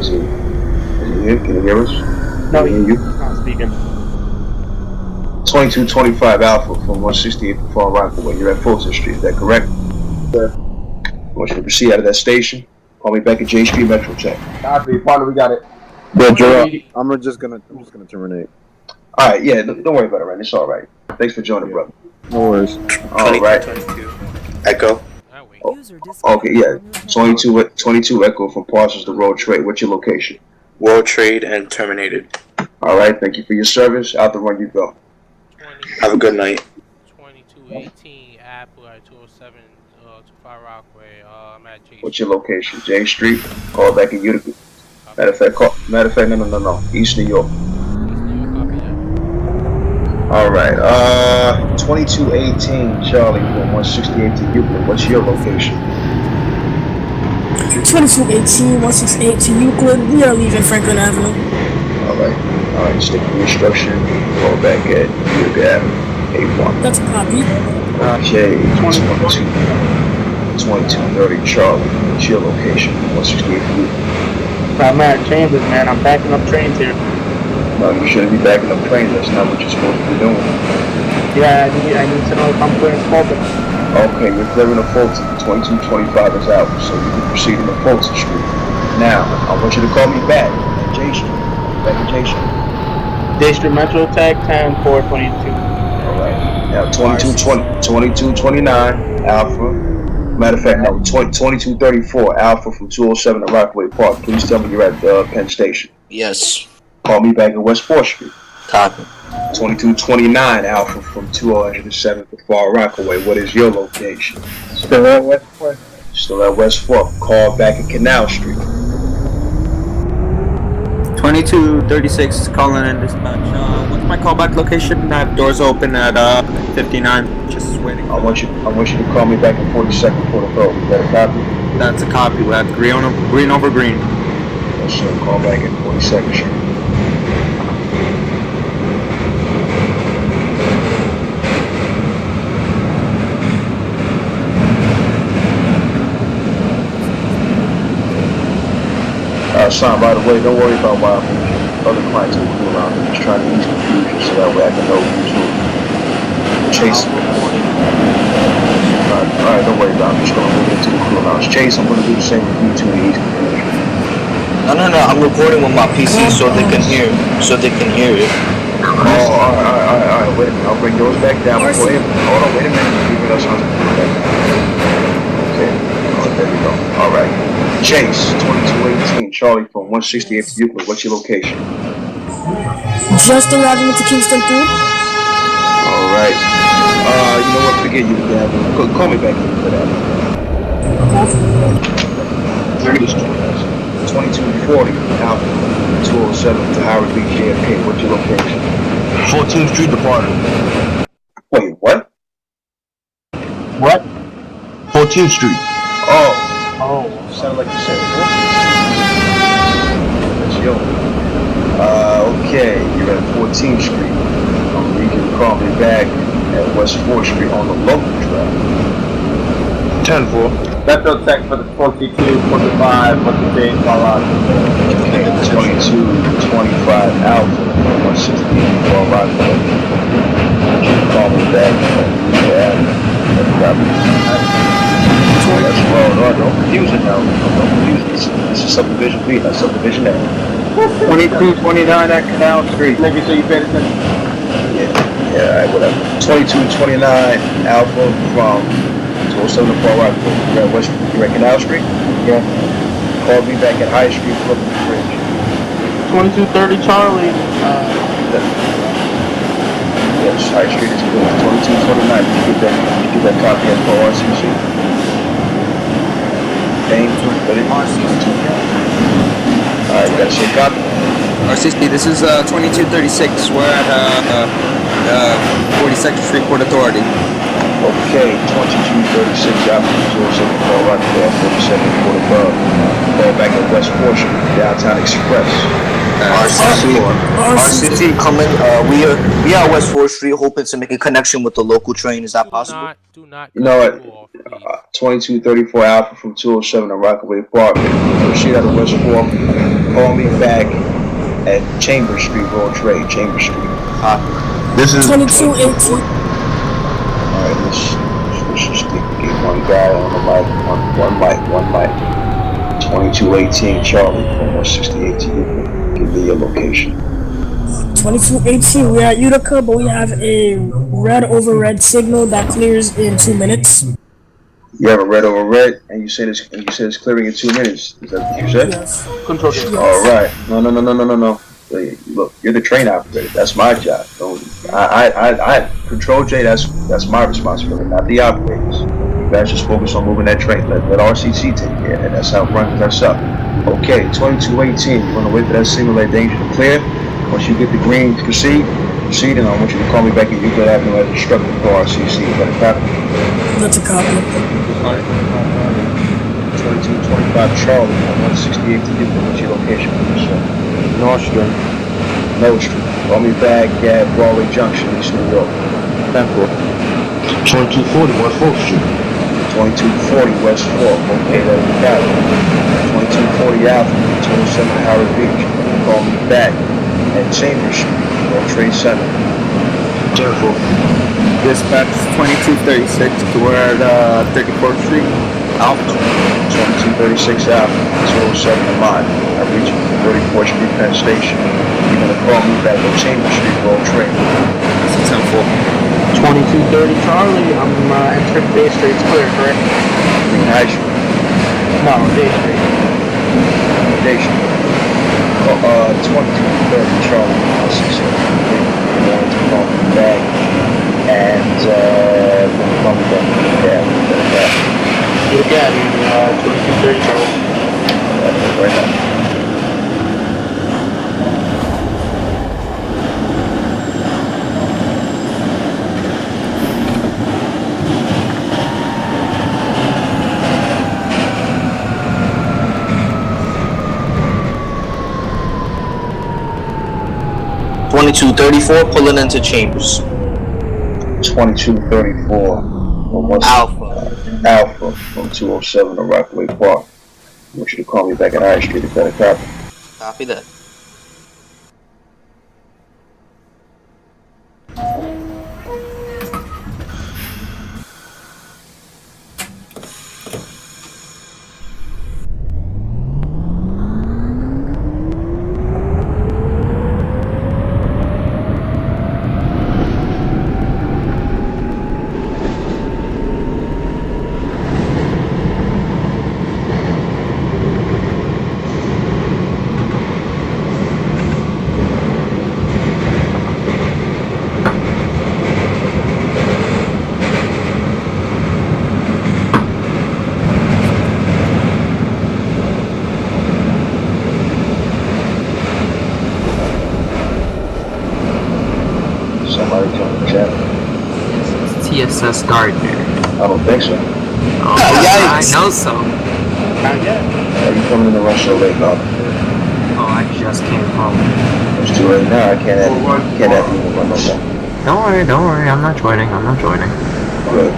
Is he here? Can you hear us? No, he's not speaking. 2225 Alpha from 168 to Far Rockaway. You're at Fulton Street, is that correct? Sir. I want you to proceed out of that station. Call me back at J Street Metro Tech. Copy, partner, we got it. Yeah, Gerald, I'm just gonna terminate. Alright, yeah, don't worry about it, Randy. It's alright. Thanks for joining, brother. No worries. Alright. 22 Echo. Okay, yeah. 22 Echo from Parcels to Road Trade. What's your location? World Trade and terminated. Alright, thank you for your service. Out the run you go. Have a good night. 2218 Apple at 207 to Far Rockaway. I'm at J. What's your location? J Street. Call back in Utica. Matter of fact, no. East New York. Alright, 2218 Charlie from 168 to Euclid. What's your location? 2218, 168 to Euclid. We are leaving Franklin Avenue. Alright, stick to the instruction. Call back at Utica A1. That's a copy. Okay, 2230 Charlie. What's your location? 168 Utica. I'm at Chambers, man. I'm backing up trains here. No, you shouldn't be backing up trains. That's not what you're supposed to be doing. Yeah, I need to know if I'm clearing Fulton. Okay, you're clearing the Fulton. 2225 is out, so you can proceed into Fulton Street. Now, I want you to call me back at J Street. Back at J Street. J Street Metro Tag 10-422. Alright. Now, 2229 Alpha. Matter of fact, no, 2234 Alpha from 207 at Rockaway Park. Please tell me you're at Penn Station. Yes. Call me back at West 4th Street. Copy. 2229 Alpha from 207 at Far Rockaway. What is your location? Still at West 4th. Still at West 4th. Call back at Canal Street. 2236 calling in dispatch. What's my callback location? I have doors open at 59. Just waiting. I want you to call me back at 42nd Protocol. Is that a copy? That's a copy. We have green over green. Yes, sir. Call back at 42nd Street. Son, by the way, don't worry about why I'm moving other clients in the cool lounge. I'm just trying to ease confusion so that way I can know who's who. Chase. Alright, don't worry about it. I'm just going to move it into the cool lounge. Chase, I'm going to do the same with you to ease confusion. No. I'm recording with my PC so they can hear. So they can hear it. Oh, alright. Wait a minute. I'll bring yours back down. Hold on, wait a minute. Keep it up. Okay. There we go. Alright. Chase, 2218, Charlie from 168 to Euclid. What's your location? Just arriving into Kingston 3. Alright. You know what? Forget you, Gavin. Call me back for that. 2240, Alpha, 207 to Howard Beach, JFK. What's your location? 14th Street Department. Wait, what? What? 14th Street. Oh. Sounded like you said what? That's yo. Okay, you're at 14th Street. You can call me back at West 4th Street on the local track. 10-4. Metro Tech for the 2225, what's the date? Okay, 2225 Alpha, 168 Far Rockaway. You can call me back at That's well, don't confuse it now. Don't confuse it. This is subdivision B, not subdivision A. 2229 at Canal Street. Making sure you pay attention. Yeah, alright, whatever. 2229 Alpha from 207 to Far Rockaway. You're at Canal Street? Yeah. Call me back at High Street, Brooklyn Bridge. 2230 Charlie. Yes, High Street is good. 2229. You get that copy at RCC. Alright, you got to shake up. RCC, this is 2236. We're at 42nd Street Port Authority. Okay, 2236 Alpha 207 Far Rockaway, 42nd Port Authority. Call back at West 4th Street, Downtown Express. RCC coming. We are West 4th Street, hoping to make a connection with the local train. Is that possible? Do not. You know what? 2234 Alpha from 207 to Rockaway Park. Proceed out of West 4th. Call me back at Chambers Street, World Trade, Chambers Street. This is 2218. Alright, let's just get one guy on the mic, one mic. 2218 Charlie from 168 to Euclid. Give me your location. 2218, we're at Utica, but we have a red over red signal that clears in 2 minutes. You have a red over red, and you said it's clearing in 2 minutes. Is that what you said? Yes. Control. All right. No. Look, you're the train operator. That's my job. I control J. That's my responsibility, not the operators. You guys just focus on moving that train. Let RCC take care of it. That's how it runs us up. Okay, 2218. You want to wait for that signal that danger to clear. Once you get the green, proceed, and I want you to call me back at Euclid Avenue as instructed for RCC. Is that a copy? That's a copy. 2225 Charlie, 168 to Euclid. What's your location? North Street. No Street. Call me back at Broadway Junction, East New York. 2240 West 4th Street. 2240 West 4th. Okay, there we got it. 2240 Alpha, 207 Howard Beach. Call me back at Chambers Street, World Trade Center. 10-4. Dispatch 2236 toward 34th Street. Alpha. 2236 Alpha, 207 Lamont. I reach you from 34th Street, Penn Station. You're going to call me back at Chambers Street, World Trade. That's a 10-4. 2230 Charlie, I'm entering Bay Street. It's clear, correct? High Street. No, Day Street. Day Street. 2230 Charlie, 167. You're going to call me back and call me back. You got it, 2230 Charlie. Right now. $22.34 pulling into Chambers. 2234 Alpha from 207 to Rockaway Park. I want you to call me back at High Street if that copy. Copy that. Somebody come in the chat. TSS Gardner. I don't think so. Oh, I know so. Not yet. Are you coming in the rush so late, Bob? Oh, I just came home. It's too late now. I can't have you run no more. Don't worry, I'm not joining. Good.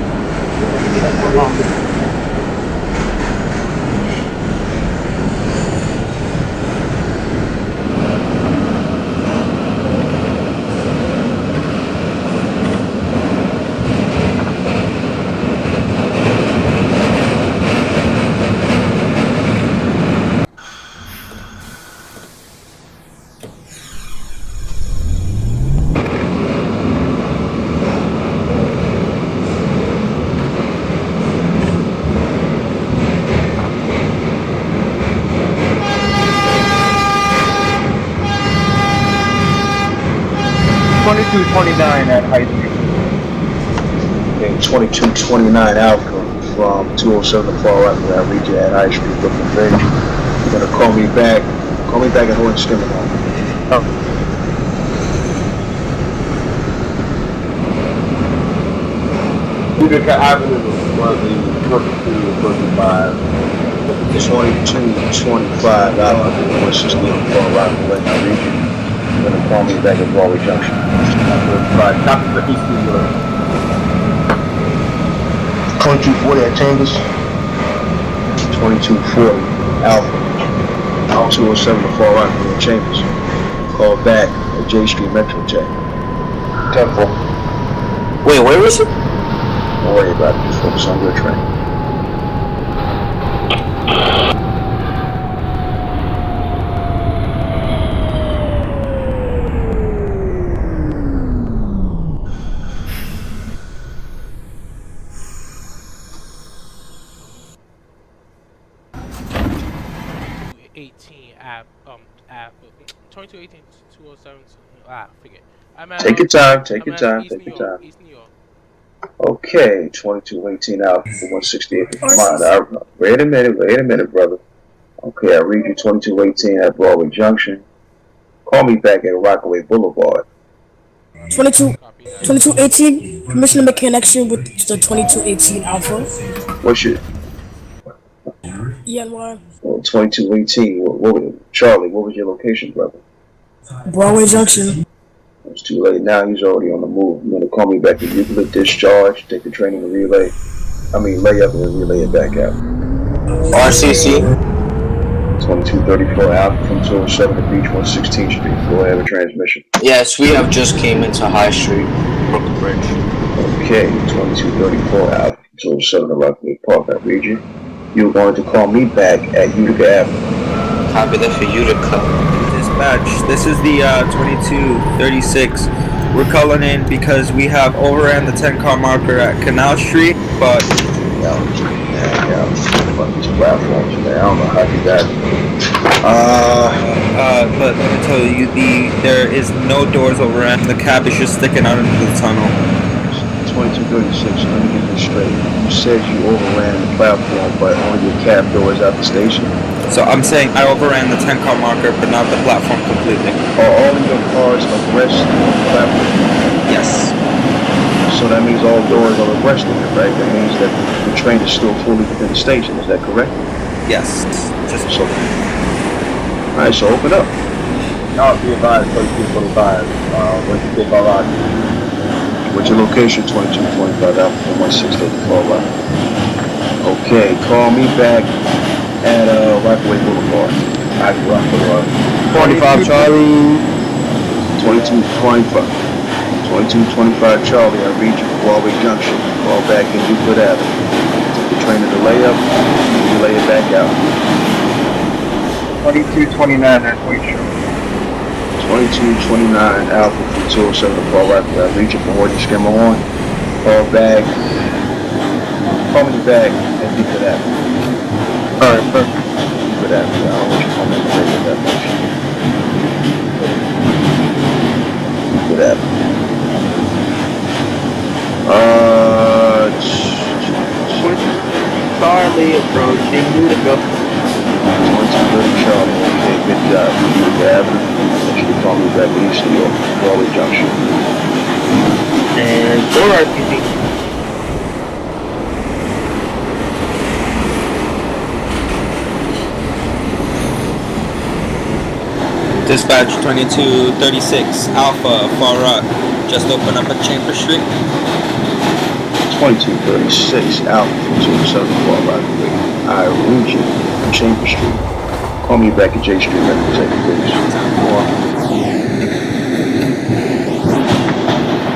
$22.29 at High Street. Okay, 2229 Alpha from 207 to Far Rockaway. I read you at High Street, Brooklyn Bridge. You're gonna call me back at Horton Stimulon. Utica Avenue was the 2225. 2225 Alpha, 160 Far Rockaway. I read you. You're gonna call me back at Broadway Junction. Right, copy for East New York. 2240 at Chambers. 2240 Alpha, 207 to Far Rockaway Chambers. Call back at J Street Metro Tech. 10-4. Wait, where is it? Don't worry about it. Just focus on your train. App 2218 207. Forget. Take your time. Take your time. East New York. Okay, 2218 Alpha for 168. Wait a minute, brother. Okay, I read you 2218 at Broadway Junction. Call me back at Rockaway Boulevard. 2218, permission to make connection with the 2218 Alpha. What's your... ENY. Well, 2218, Charlie, what was your location, brother? Broadway Junction. It's too late now. He's already on the move. You're gonna call me back if you could discharge, take the training and relay. Lay up and then relay it back out. RCC. 2234 out from 207 to Beach 116th Street. Go ahead with transmission. Yes, we have just came into High Street, Brooklyn Bridge. Okay, 2234 out from 207 to Rockaway Park. I read you. You're going to call me back at Utica Avenue. Copy that for Utica. Dispatch, this is the 2236. We're calling in because we have overran the 10-car marker at Canal Street, but these platforms, man. I don't know how you got it. but let me tell you, there is no doors overran. The cab is just sticking out into the tunnel. 2236. Let me get this straight. You said you overran the platform, but only your cab door is out the station. So I'm saying I overran the 10-car marker, but not the platform completely. Are all of your cars abreast of the platform? Yes. So that means all doors are abreast of it, right? That means that the train is still fully within the station. Is that correct? Yes. Just so. All right, so open up. I'll be advised 2225. What's the Far Rockaway? What's your location? 2225 out from 168 to Far Rockaway. Okay, call me back at Rockaway Boulevard. At Rockaway. 45 Charlie. 2225. 2225 Charlie. I read you from Broadway Junction. Call back in Euclid Avenue. Take the train to the layup. You lay it back out. 2229, that's what you show. 2229 Alpha from 207 to Far Rockaway. I read you from Horton Skimmer on. Call back. Call me back at Euclid Avenue. Alright, perfect. Euclid Avenue. I don't want you to come in the way with that much. Euclid Avenue. 20 Charlie approaching Utica. 2230 Charlie. Okay, good job. Utica Avenue. You should call me back at East New York. Broadway Junction. And 4 RPD. Dispatch 2236 Alpha Far Rock. Just open up at Chambers Street. 2236 Alpha from 207 Far Rockaway. I read you from Chambers Street. Call me back at J Street, representative, please.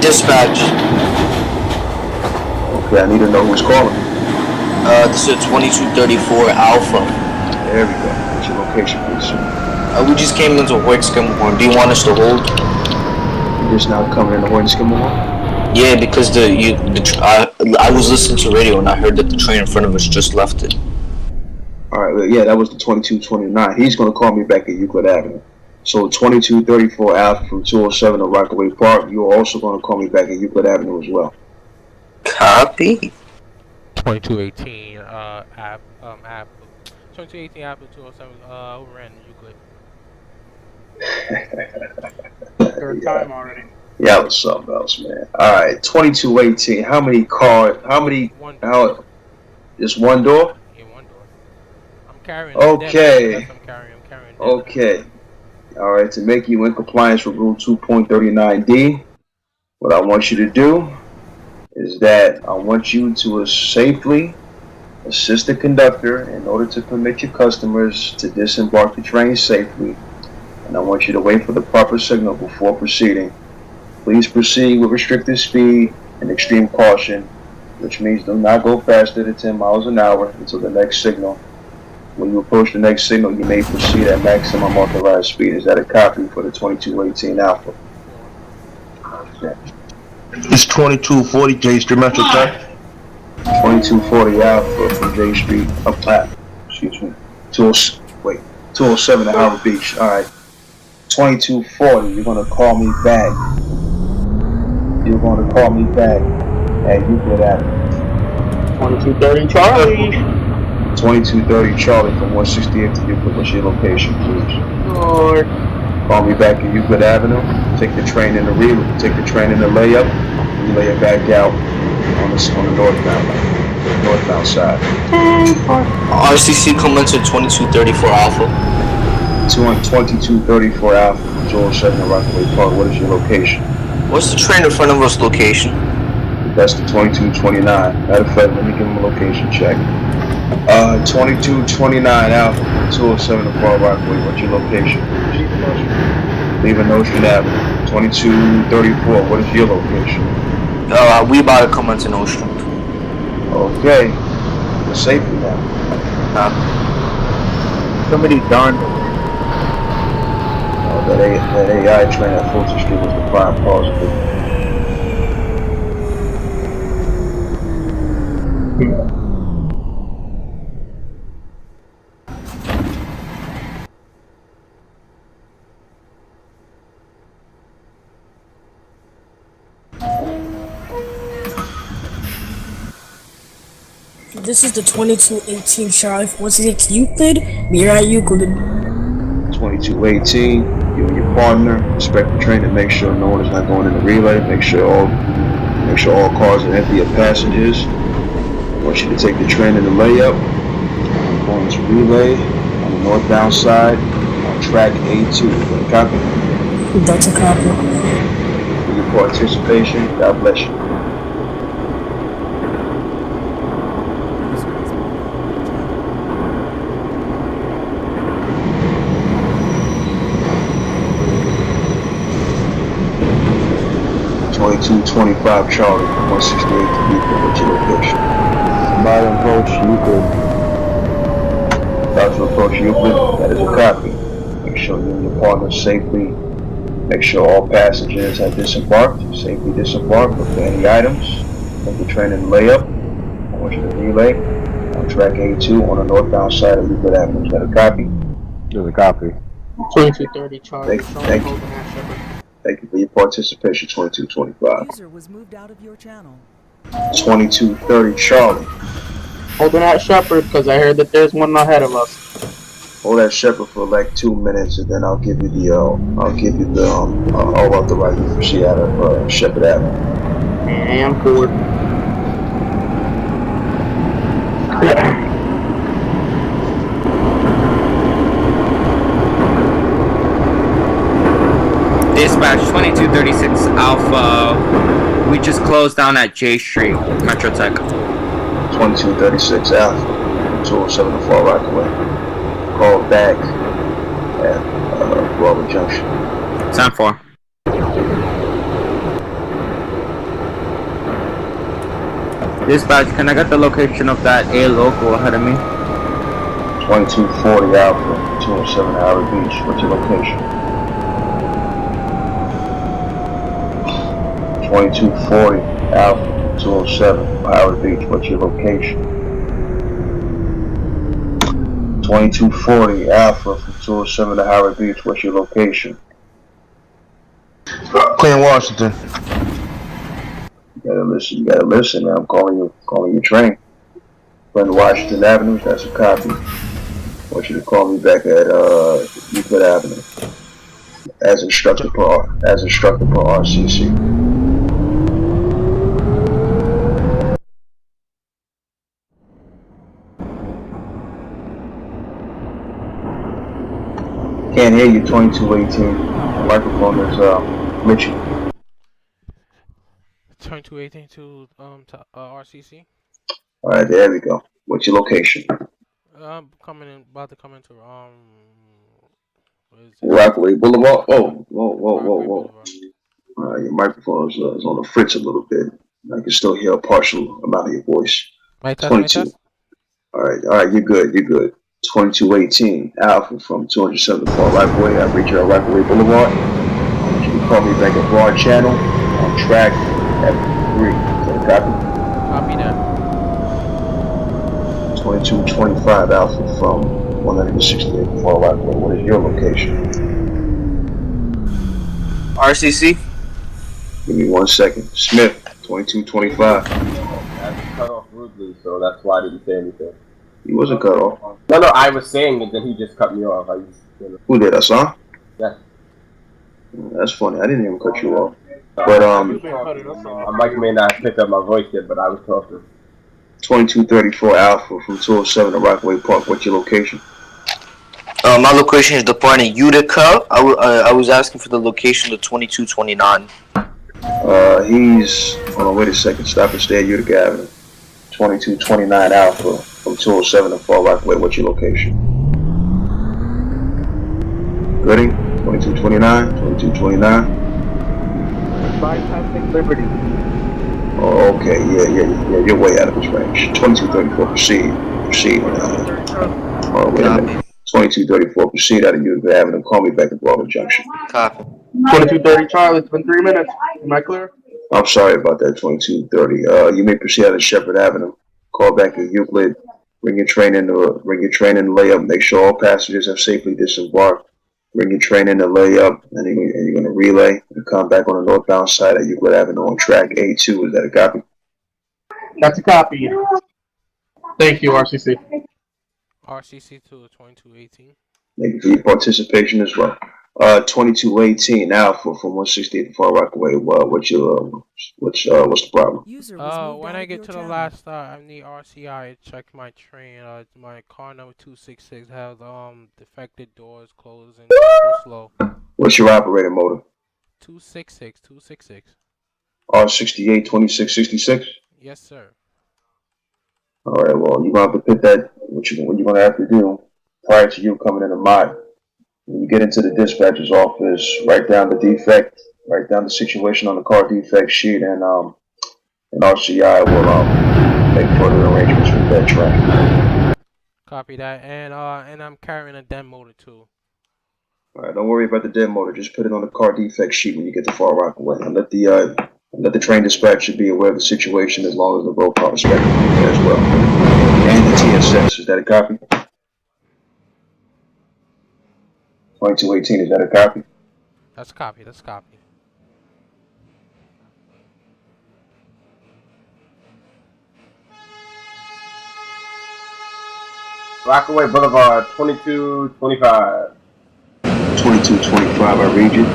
Dispatch. Okay, I need to know who's calling. This is 2234 Alpha. There we go. What's your location, please, sir? We just came into Horton Skimmer. Do you want us to hold? You just now coming in the Horton Skimmer? Yeah, because I was listening to radio and I heard that the train in front of us just left it. Alright, well, yeah, that was the 2229. He's going to call me back at Euclid Avenue. So 2234 Alpha from 207 to Rockaway Park. You're also going to call me back at Euclid Avenue as well. Copy. 2218 app 2218 Apple 207 overran Euclid. Third time already. Yeah, that was something else, man. Alright, 2218. How many cars? Just one door? Yeah, one door. I'm carrying. Okay. I'm carrying. Okay. Alright, to make you in compliance with Rule 2.39D, what I want you to do is that I want you to safely assist the conductor in order to permit your customers to disembark the train safely. And I want you to wait for the proper signal before proceeding. Please proceed with restricted speed and extreme caution, which means do not go faster than 10 miles an hour until the next signal. When you approach the next signal, you may proceed at maximum authorized speed. Is that a copy for the 2218 Alpha? Okay. It's 2240 J Street Metro Tech. 2240 Alpha from J Street up top. Excuse me. 207 to Howard Beach. Alright. 2240, you're gonna call me back. You're gonna call me back at Euclid Avenue. 2230 Charlie. 2230 Charlie from 168 to Euclid. What's your location, please? Lord. Call me back at Euclid Avenue. Take the train in the layup. You lay it back out on the northbound side. RCC comments at 2234 Alpha. 2234 Alpha, 207 Rockaway Park. What is your location? What's the train in front of us location? That's the 2229. Matter of fact, let me give him a location check. 2229 Alpha, 207 Far Rockaway. What's your location? Leaving Ocean Avenue. 2234. What is your location? We about to come into Nostrum. Okay. You're safely now. Somebody darned. That AI train at Fulton Street was the prime cause of it. 2218 Charlie 46 Euclid. We're at Euclid. 2218. You and your partner inspect the train and make sure no one is not going in the relay. Make sure all cars are empty of passengers. I want you to take the train in the layup. Going to relay on the northbound side on track A2. Copy? That's a copy. For your participation, God bless you. .225 Charlie, 168 to Euclid. What's your location? Somebody approach Euclid. About to approach Euclid, that is a copy. Make sure you and your partner safely, make sure all passengers have disembarked, safely disembarked with any items. Take the train in layup. I want you to relay on track A2 on the northbound side of Euclid Avenue. Is that a copy? There's a copy. 2230 Charlie. Thank you. Thank you for your participation, 2225. User was moved out of your channel. 2230 Charlie. Holding out Shepherd because I heard that there's one ahead of us. Hold that Shepherd for like 2 minutes, and then I'll give you the I'll authorize you to proceed out of Shepherd Avenue. Yeah, I'm cool. Dispatch 2236 Alpha. We just closed down at J Street, Metro Tech. 2236 Alpha, 207 Far Rockaway. Call back at Broadway Junction. 10-4. Dispatch, can I get the location of that A local ahead of me? 2240 Alpha, 207 Howard Beach. What's your location? 2240 Alpha, 207 Howard Beach. What's your location? 2240 Alpha from 207 to Howard Beach. What's your location? Clean Washington. You gotta listen, man. I'm calling your train. Clean Washington Avenue, that's a copy. I want you to call me back at Euclid Avenue. As instructed per RCC. Can't hear you, 2218. The microphone is glitchy. 2218 to RCC. All right, there we go. What's your location? I'm about to come into Rockaway Boulevard. Oh, whoa. Your microphone is on the fritz a little bit. I can still hear a partial amount of your voice. My test, 22. All right, you're good. 2218 Alpha from 207 Far Rockaway. I reach you at Rockaway Boulevard. You can call me back at Broad Channel on track F3. Is that a copy? Copy that. 2225 Alpha from 168 Far Rockaway. What is your location? RCC? Give me 1 second. Smith, 2225. That's cut off rudely, so that's why I didn't say anything. He wasn't cut off. No, I was saying it, then he just cut me off. Who did? Hassan? Yeah. That's funny. I didn't even cut you off. But Mike may not pick up my voice yet, but I was talking. 2234 Alpha from 207 to Rockaway Park. What's your location? My location is departing Utica. I was asking for the location of 2229. He's. Hold on, wait a second. Stop and stay at Utica Avenue. 2229 Alpha from 207 to Far Rockaway. What's your location? Goody? 2229? 2229? Bypassing Liberty. Oh, okay. Yeah. You're way out of his range. 2234. Proceed. Oh, wait a minute. 2234. Proceed out of Utica Avenue. Call me back at Broadway Junction. Copy. 2230 Charlie. It's been 3 minutes. Am I clear? I'm sorry about that. 2230. You may proceed out of Shepherd Avenue. Call back at Euclid. Bring your train in to lay up. Make sure all passengers have safely disembarked. Bring your train in to lay up, and you're going to relay and come back on the northbound side at Euclid Avenue on track A2. Is that a copy? That's a copy. Thank you, RCC. RCC to 2218. Thank you for your participation as well. 2218 Alpha from 168 Far Rockaway. What's the problem? When I get to the last stop, I need RCI to check my train. My car number 266 has defected doors closed and too slow. What's your operator motor? 266. R68 2666. Yes, sir. All right. Well, you're gonna have to put that. What you're gonna have to do prior to you coming in the mod. When you get into the dispatcher's office, write down the defect, write down the situation on the car defect sheet, and RCI will make further arrangements with that train. Copy that, and I'm carrying a DEM motor too. All right, don't worry about the DEM motor. Just put it on the car defect sheet when you get to Far Rockaway, and let the train dispatcher be aware of the situation as long as the road car inspector is there as well, and the TSS. Is that a copy? 2218, is that a copy? That's copy. Rockaway Boulevard, 2225. 2225, I read you.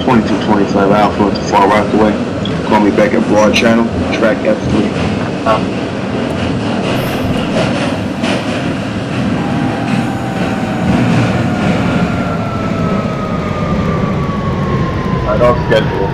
2225 Alpha to Far Rockaway. Call me back at Broad Channel, track F3. I don't schedule.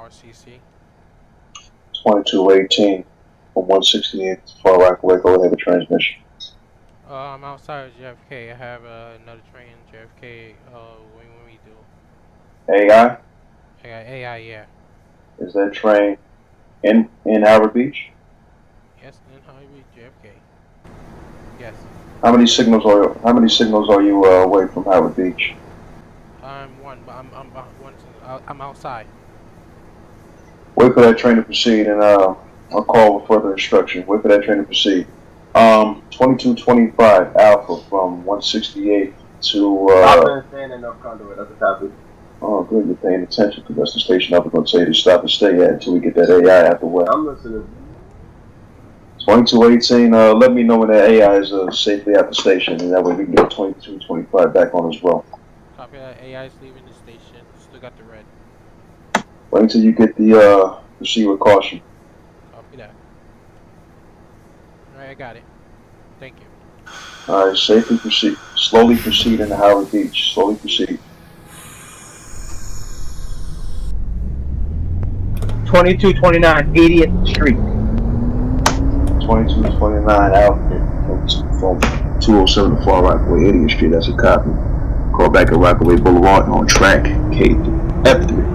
RCC. 2218 from 168 Far Rockaway. Go ahead with transmission. I'm outside of JFK. I have another train in JFK. When we do. AI? I got AI, yeah. Is that train in Howard Beach? Yes, in Howard Beach, JFK. Yes. How many signals are you away from Howard Beach? I'm one, but I'm outside. Wait for that train to proceed, and I'll call with further instruction. Wait for that train to proceed. 2225 Alpha from 168 to. I've been staying in North Conduit. That's a copy. Oh, good. You're paying attention because that's the station I'm going to tell you to stop and stay at until we get that AI out the way. I'm listening. 2218, let me know when the AI is safely at the station, and that way we can get 2225 back on as well. Copy that. AI is leaving the station. Still got the red. Wait until you get the proceed with caution. Copy that. Alright, I got it. Thank you. Alright, safely proceed. Slowly proceed into Howard Beach. Slowly proceed. 2229 80th Street. 2229 Alpha from 207 to Far Rockaway, 80th Street. That's a copy. Call back at Rockaway Boulevard on track F3.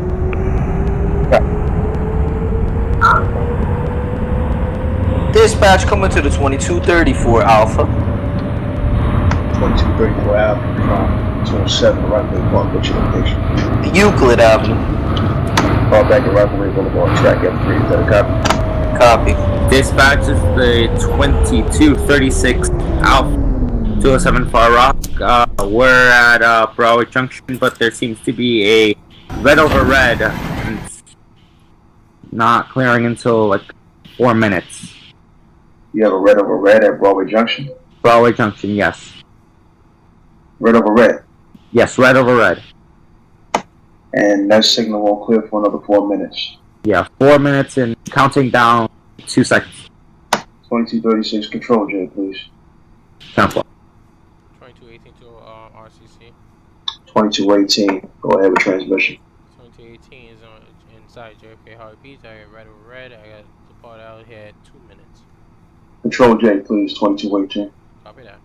Dispatch coming to the 2234 Alpha. 2234 Alpha from 207 to Rockaway Park. What's your location? Euclid Avenue. Call back at Rockaway Boulevard, track F3. Is that a copy? Copy. Dispatch is the 2236 Alpha 207 Far Rock. We're at Broadway Junction, but there seems to be a red over red, and it's not clearing until like 4 minutes. You have a red over red at Broadway Junction? Broadway Junction, yes. Red over red? Yes, red over red. And that signal won't clear for another 4 minutes. Yeah, 4 minutes and counting down 2 seconds. 2236, control J, please. 10-4. 2218 to RCC. 2218, go ahead with transmission. 2218 is on inside JFK Howard Beach. I got red over red. I got the part out here at 2 minutes. Control J, please, 2218. Copy that.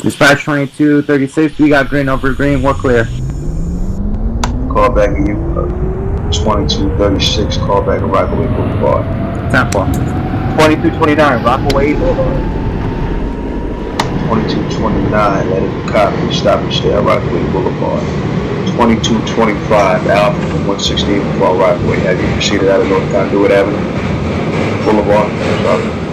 Dispatch 2236, we got green over green, we're clear. Call back at you. 2236, call back at Rockaway Boulevard. 10-4. 2229 Rockaway Boulevard. 2229, let it copy, stop and stay at Rockaway Boulevard. 2225, Alpha from 168 Far Rockaway. Have you proceeded out of North Conduit Avenue? Boulevard? Sorry.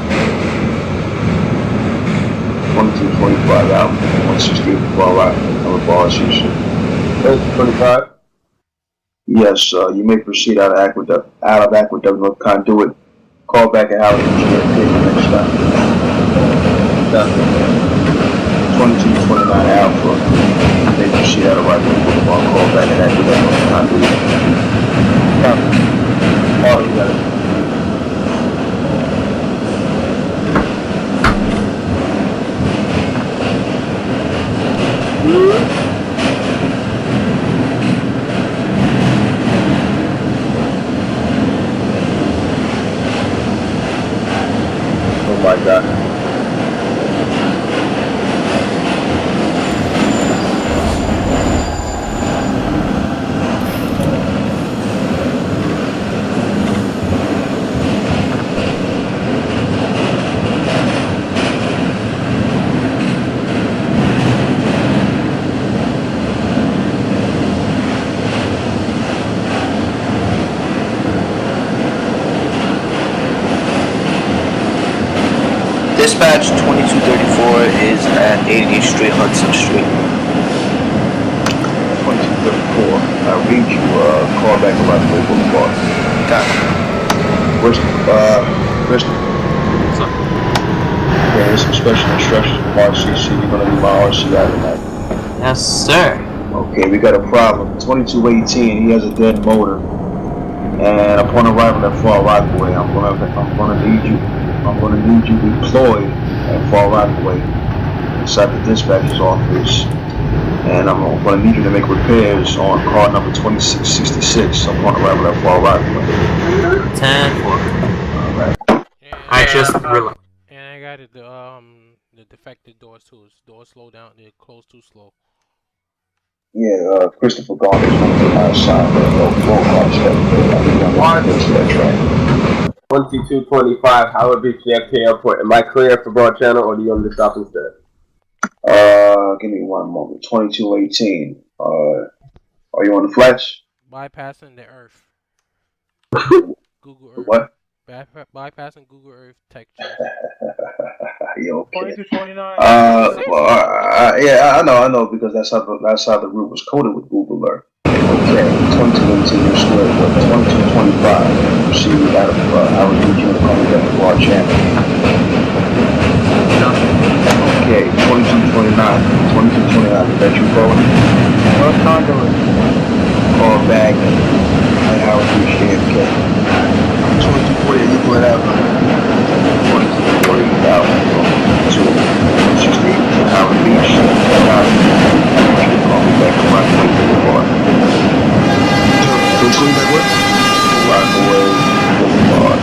2225 Alpha from 168 Far Rockaway. Boulevard, CC. 2225? Yes, you may proceed out of Aqueduct North Conduit. Call back at Howard next stop. 2229 Alpha. You may proceed out of Rockaway Boulevard. Call back at Aqueduct North Conduit. Oh, you got it. Oh my God. Dispatch 2234 is at 80th Street, Hudson Street. 2234. I read you, call back at Rockaway Boulevard. Got it. Bristol. What's up? Yeah, there's some special instructions from RCC. You're gonna be my RCI tonight. Yes, sir. Okay, we got a problem. 2218, he has a dead motor. And upon arrival at Far Rockaway, I'm gonna need you deployed at Far Rockaway inside the dispatcher's office. And I'm gonna need you to make repairs on car number 2666 upon arrival at Far Rockaway. 10-4. Alright. I just realized. And I got it. The defective doors too. Doors slow down. They're closed too slow. Yeah, Christopher Garner's going to sign the roll call step. That train. 2225 Howard Beach JFK Airport. Am I clear for Broad Channel or do you want me to stop instead? Give me one moment. 2218. Are you on the flash? Bypassing the Earth. Google Earth. What? Bypassing Google Earth tech change. Yo, okay. 2229. Yeah, I know, because that's how the route was coded with Google Earth. Okay, 2218 square foot, 2225. See, we got our region coming back to our channel. Okay, 2229. 2229, is that you calling? North Conduit. Call back at Howard Beach JFK. 2240, you pull it out. 2240 out to 60 Howard Beach. Call me back to my place in the bar. Call me back what? Rockaway Boulevard.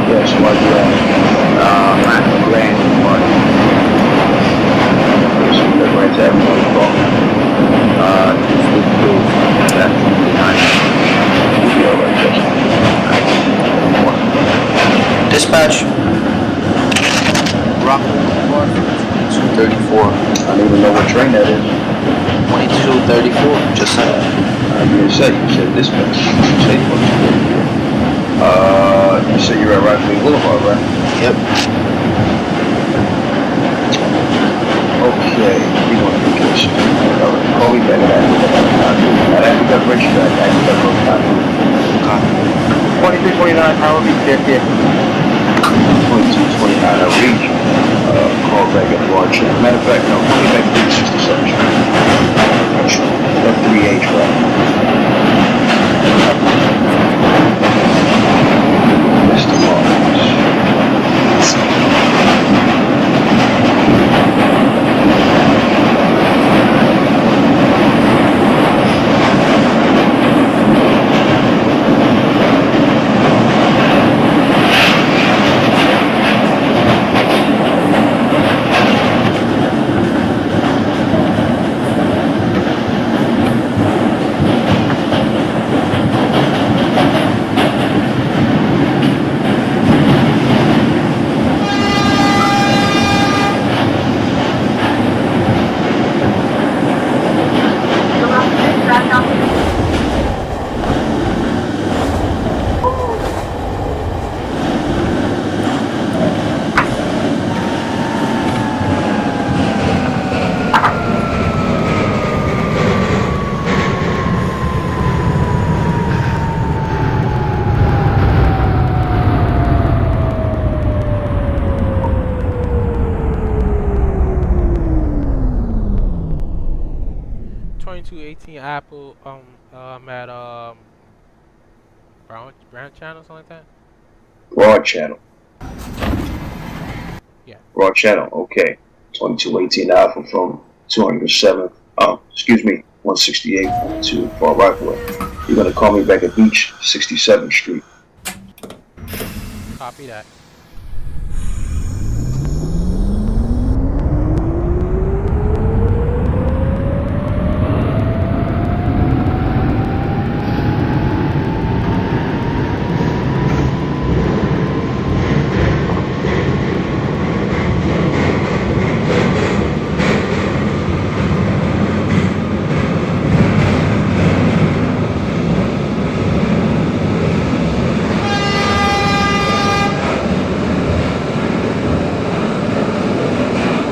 Yes, why do that? Grand Park. So the Grand Avenue call. That's Dispatch. Rockaway Boulevard, 2234. I don't even know what train that is. 2234, just said. You said dispatch. You said you're at Rockaway Boulevard, right? Yep. Okay, you want to vacation. Call me back at that. I got Richard back. I got no time. 2329 Howard Beach JFK. 2229, I'll reach. Call back at Large. Matter of fact, no, call me back at 67th Street. That 3H, right? Mr. Lawrence. Apple, I'm at Brown Channel, something like that. Broad Channel. Yeah. Broad Channel. Okay. 2218 Alpha from 207th. 168 to Far Rockaway. You're gonna call me back at Beach 67th Street. Copy that.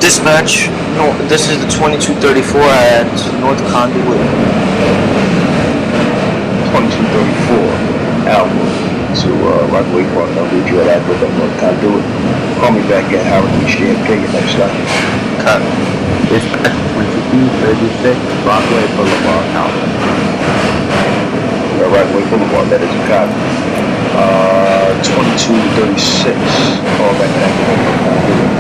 Dispatch, no, this is the 2234 at North Conduit. 2234 Alpha to Rockaway Park. I'll read you at Alpha at North Conduit. Call me back at Howard Beach JFK your next stop. Cut. Dispatch 2236 Rockaway Boulevard, Alpha. Rockaway Boulevard, that is a copy. 2236. Call back at North Conduit.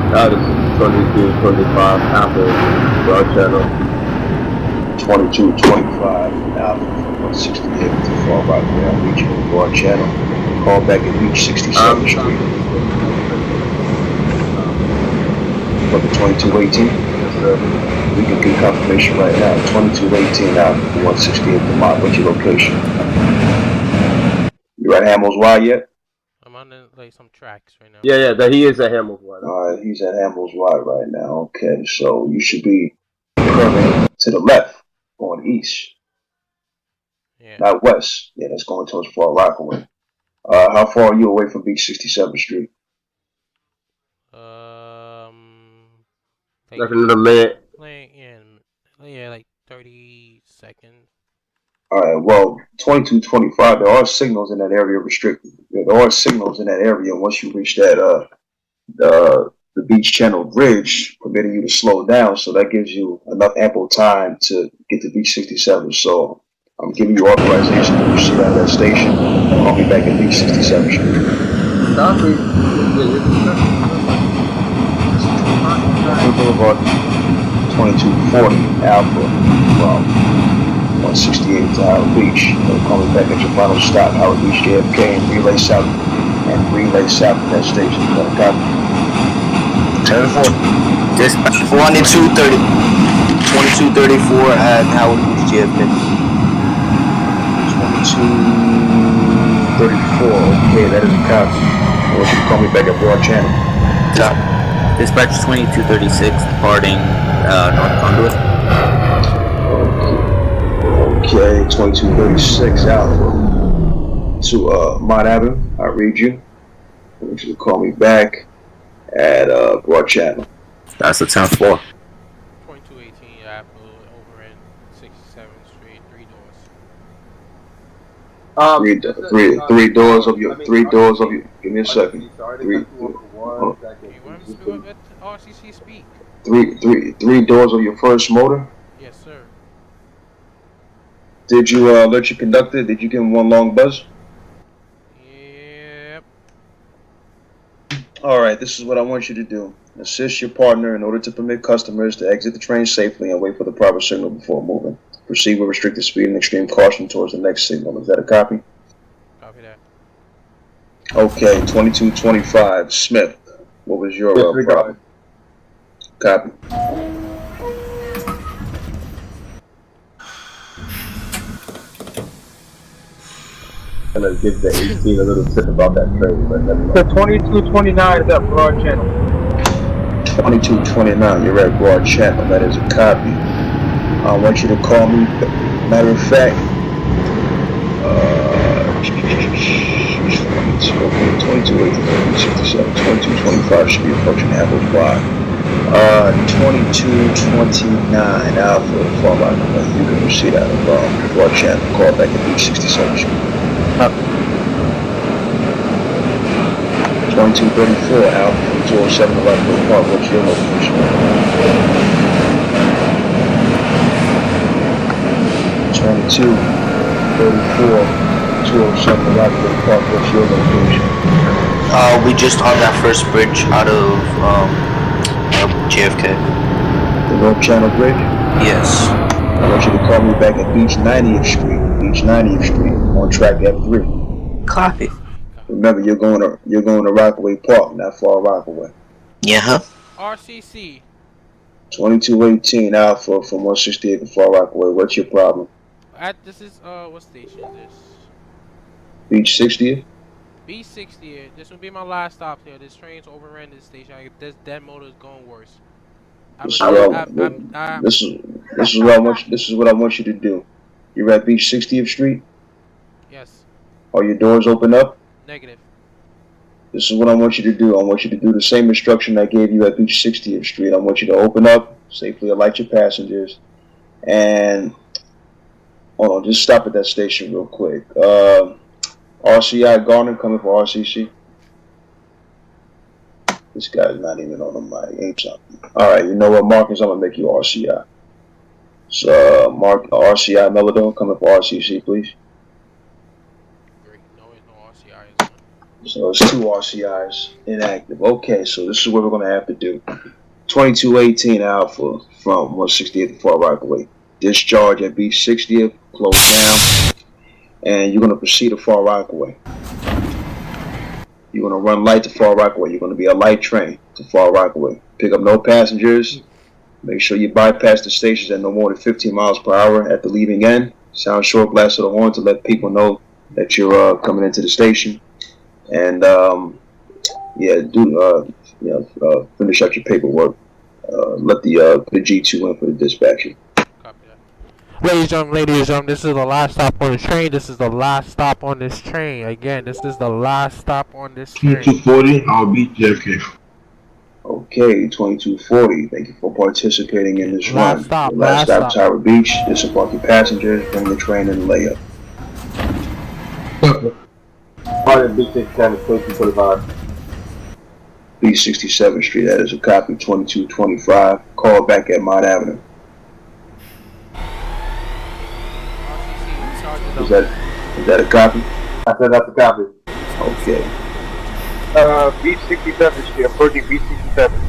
This is 2225 Apple broad channel. 2225 Alpha from 168 to Far Rockaway. I'll reach you on the broad channel. Call back at Beach 67th Street. For the 2218? We can get confirmation right now. 2218 Alpha from 168 to Mott. What's your location? You at Hamels Y yet? I'm on like some tracks right now. Yeah, that he is at Hamels Y. Alright, he's at Hamels Y right now. Okay, so you should be curving to the left, going east. Yeah. Not west. Yeah, that's going towards Far Rockaway. How far are you away from Beach 67th Street? Like, Nothing in the minute. Yeah, like 30 seconds. Alright, well, 2225, there are signals in that area restricted. There are signals in that area, and once you reach that, the beach channel bridge, permitting you to slow down, so that gives you enough ample time to get to Beach 67. So I'm giving you authorization to proceed out of that station. I'll be back at Beach 67 Street. Boulevard 2240 Alpha from 168 to Howard Beach. They'll call me back at your final stop, Howard Beach, JFK, and relay south at that station. You got a copy? 10-4. Dispatch 2234 at Howard Beach, JFK. 2234. Okay, that is a copy. I want you to call me back at Broad Channel. Stop. Dispatch 2236 departing North Conduit. Okay, 2236 Alpha to Mott Avenue. I'll read you. I want you to call me back at Broad Channel. That's the 10th floor. 2218 Apple over in 67th Street, 3 doors. Three doors of your. Give me a second. Three doors of your first motor. Yes, sir. Did you let your conductor? Did you give him one long buzz? Yep. All right. This is what I want you to do. Assist your partner in order to permit customers to exit the train safely and wait for the proper signal before moving. Proceed with restricted speed and extreme caution towards the next signal. Is that a copy? Copy that. Okay, 2225 Smith. What was your problem? Copy. I'm gonna give the 18 a little tip about that train, but never mind. The 2229 is at Broad Channel. 2229, you're at Broad Channel. That is a copy. I want you to call me. Matter of fact, 2225 should be approaching Apple's Y. 2229 Alpha, Far Rockaway. You can proceed out of Broad Channel. Call back at Beach 67 Street. 2234 Alpha from 207 to Rockaway Park. What's your location? 2234 207 to Rockaway Park. What's your location? We just on that first bridge out of JFK. The North Channel Bridge? Yes. I want you to call me back at Beach 90th Street. Beach 90th Street on track F3. Copy. Remember, you're going to Rockaway Park, not Far Rockaway. Yeah. Huh? RCC. 2218 Alpha from 168 to Far Rockaway. What's your problem? This is what station is this? Beach 60th. Beach 60th. This will be my last stop here. This train's overran this station. This dead motor is going worse. This is what I want you to do. You're at Beach 60th Street. Yes. Are your doors open up? Negative. This is what I want you to do. I want you to do the same instruction I gave you at Beach 60th Street. I want you to open up, safely alight your passengers, and hold on, just stop at that station real quick. RCI Garner coming for RCC. This guy's not even on the mic. Ain't something. All right, you know what, Marcus? I'm gonna make you RCI. So, RCI Melodone coming for RCC, please. Great. No RCI is on. So it's 2 RCIs inactive. Okay, so this is what we're gonna have to do. 2218 Alpha from 168th Far Rockaway. Discharge at beach 60th, close down, and you're gonna proceed to Far Rockaway. You're gonna run light to Far Rockaway. You're gonna be a light train to Far Rockaway. Pick up no passengers. Make sure you bypass the stations at no more than 15 miles per hour at the leaving end. Sound short blast of the horn to let people know that you're coming into the station. And finish up your paperwork. Let the G2 in for the dispatcher. Ladies and gentlemen, this is the last stop on the train. This is the last stop on this train. Again, this is the last stop on this train. 2240, I'll be JFK. Okay, 2240. Thank you for participating in this run. Last stop, Tower Beach. Disembark your passengers. Bring the train in layup. Beach 67, 2225. Beach 67th Street. That is a copy. 2225. Call back at Mount Avenue. Is that a copy? I said that's a copy. Okay. Beach 67th Street, approaching Beach 67th.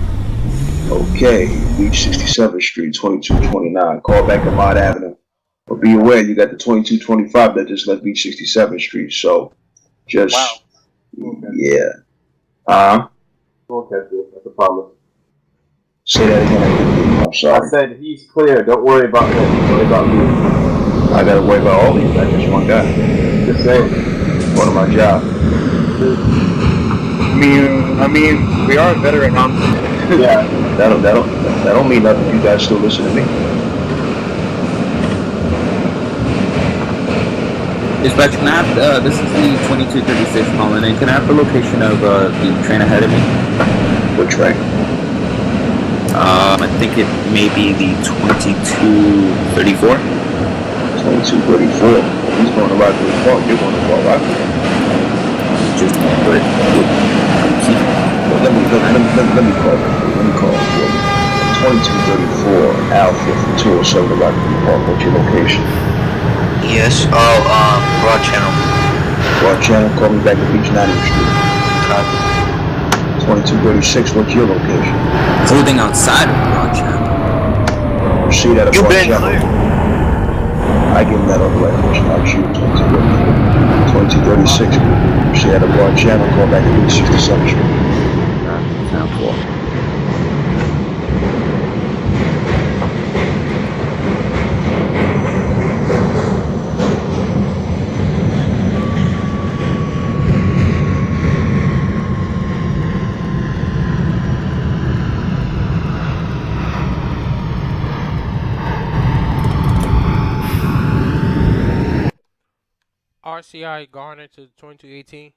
Okay, Beach 67th Street, 2229. Call back at Mott Avenue. But be aware, you got the 2225 that just left Beach 67th Street. So, just, yeah. Okay, that's a problem. Say that again. I'm sorry. I said he's clear. Don't worry about him. Worry about me. I gotta worry about all these. That's just one guy. Just saying. Part of my job. I mean, we are a veteran, huh? Yeah. That don't mean nothing. You guys still listen to me. Dispatch, can I have, this is the 2236 calling in. Can I have the location of the train ahead of me? What train? I think it may be the 2234. 2234. He's going to Rockaway Park. You're going to Far Rockaway. Just put it. Let me call it. 2234 Alpha from 207 to Rockaway Park. What's your location? Yes. Broad Channel. Broad Channel. Call me back at Beach 90th Street. Copy. 2236. What's your location? Holding outside of Broad Channel. Proceed at a You've Broad been Channel. clear. I give him that other language. I'll shoot 2236. Proceed at a Broad Channel. Call back at Beach 67th Street. Sound 4. RCI Garner to 2218.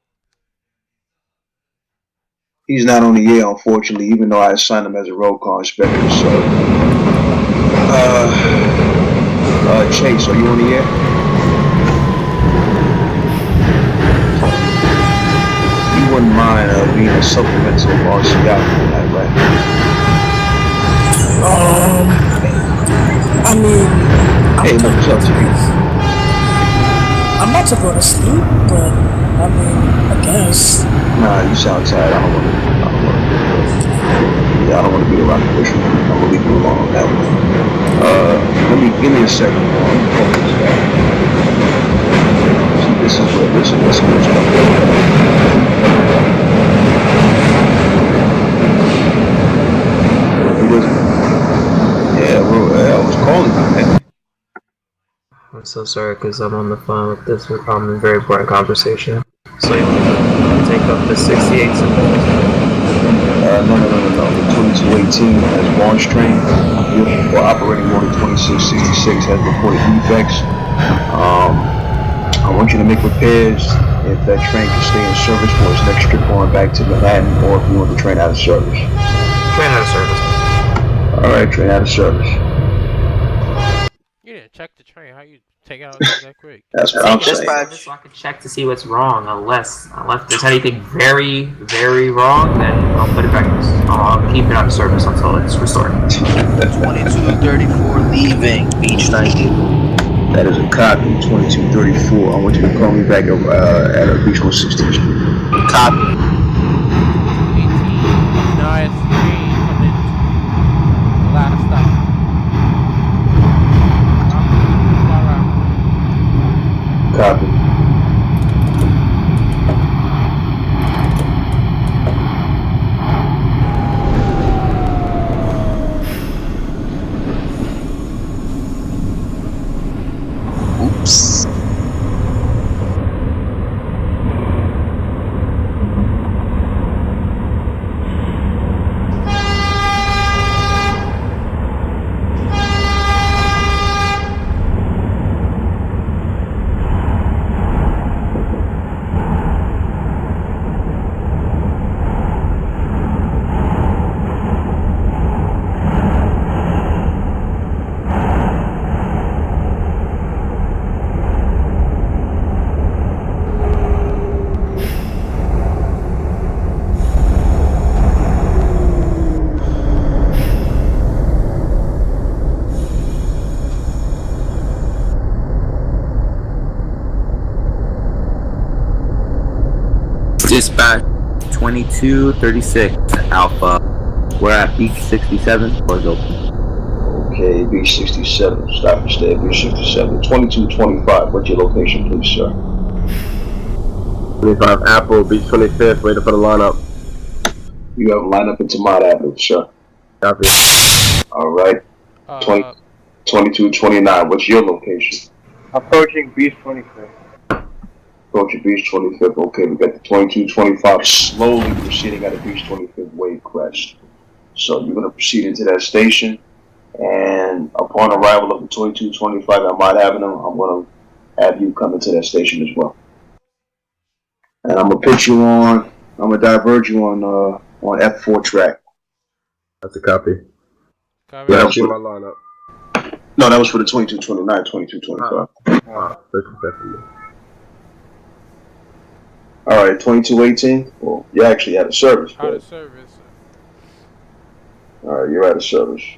He's not on the air, unfortunately, even though I assigned him as a roll call inspector. So, Chase, are you on the air? You wouldn't mind being a supplemental RCI for that, right? I mean, Hey, look, it's up to you. I'm about to go to sleep, but I mean, I guess. Nah, you sound tired. I don't want to be around the bush. I'm gonna leave you alone on that one. Give me a second. Let me focus back. See, this is what's going on. Yeah, well, I was calling you, man. I'm so sorry because I'm on the phone with this a very important conversation. So you want to take up the 68 No. The 2218 has launched train. We're operating on the 2666 has reported defects. I want you to make repairs if that train can stay in service for its next trip going back to Manhattan, or if you want the train out of service. Train out of service. Alright, train out of service. You didn't check the train. How you take out that quick? That's what I'm saying. So I can check to see what's wrong. Unless there's anything very, very wrong, then I'll put it back. I'll keep it out of service until it's restored. 2234 leaving Beach 90. That is a copy. 2234. I want you to call me back at Beach 116th Street. Copy. 18, nice train coming to the last stop. Copy. Oops. Dispatch 2236 Alpha. We're at Beach 67. Doors open. Okay, B67. Stop and stay at B67. 2225. What's your location, please, sir? 25 Apple, Beach 25th, waiting for the lineup. You have a lineup into Mott Avenue, sir. Copy. Alright. 2229. What's your location? Approaching Beach 25th. Approaching Beach 25th. Okay, we got the 2225 slowly proceeding out of Beach 25th wave crest. So you're going to proceed into that station, and upon arrival of the 2225 at Mott Avenue, I'm going to have you come into that station as well. And I'm going to put you on, I'm going to diverge you on F4 track. That's a copy. Copy. Yeah, that was for my lineup. No, that was for the 2229, 2225. Alright, 2218. Well, you actually out of service. Out of service. Alright, you're out of service.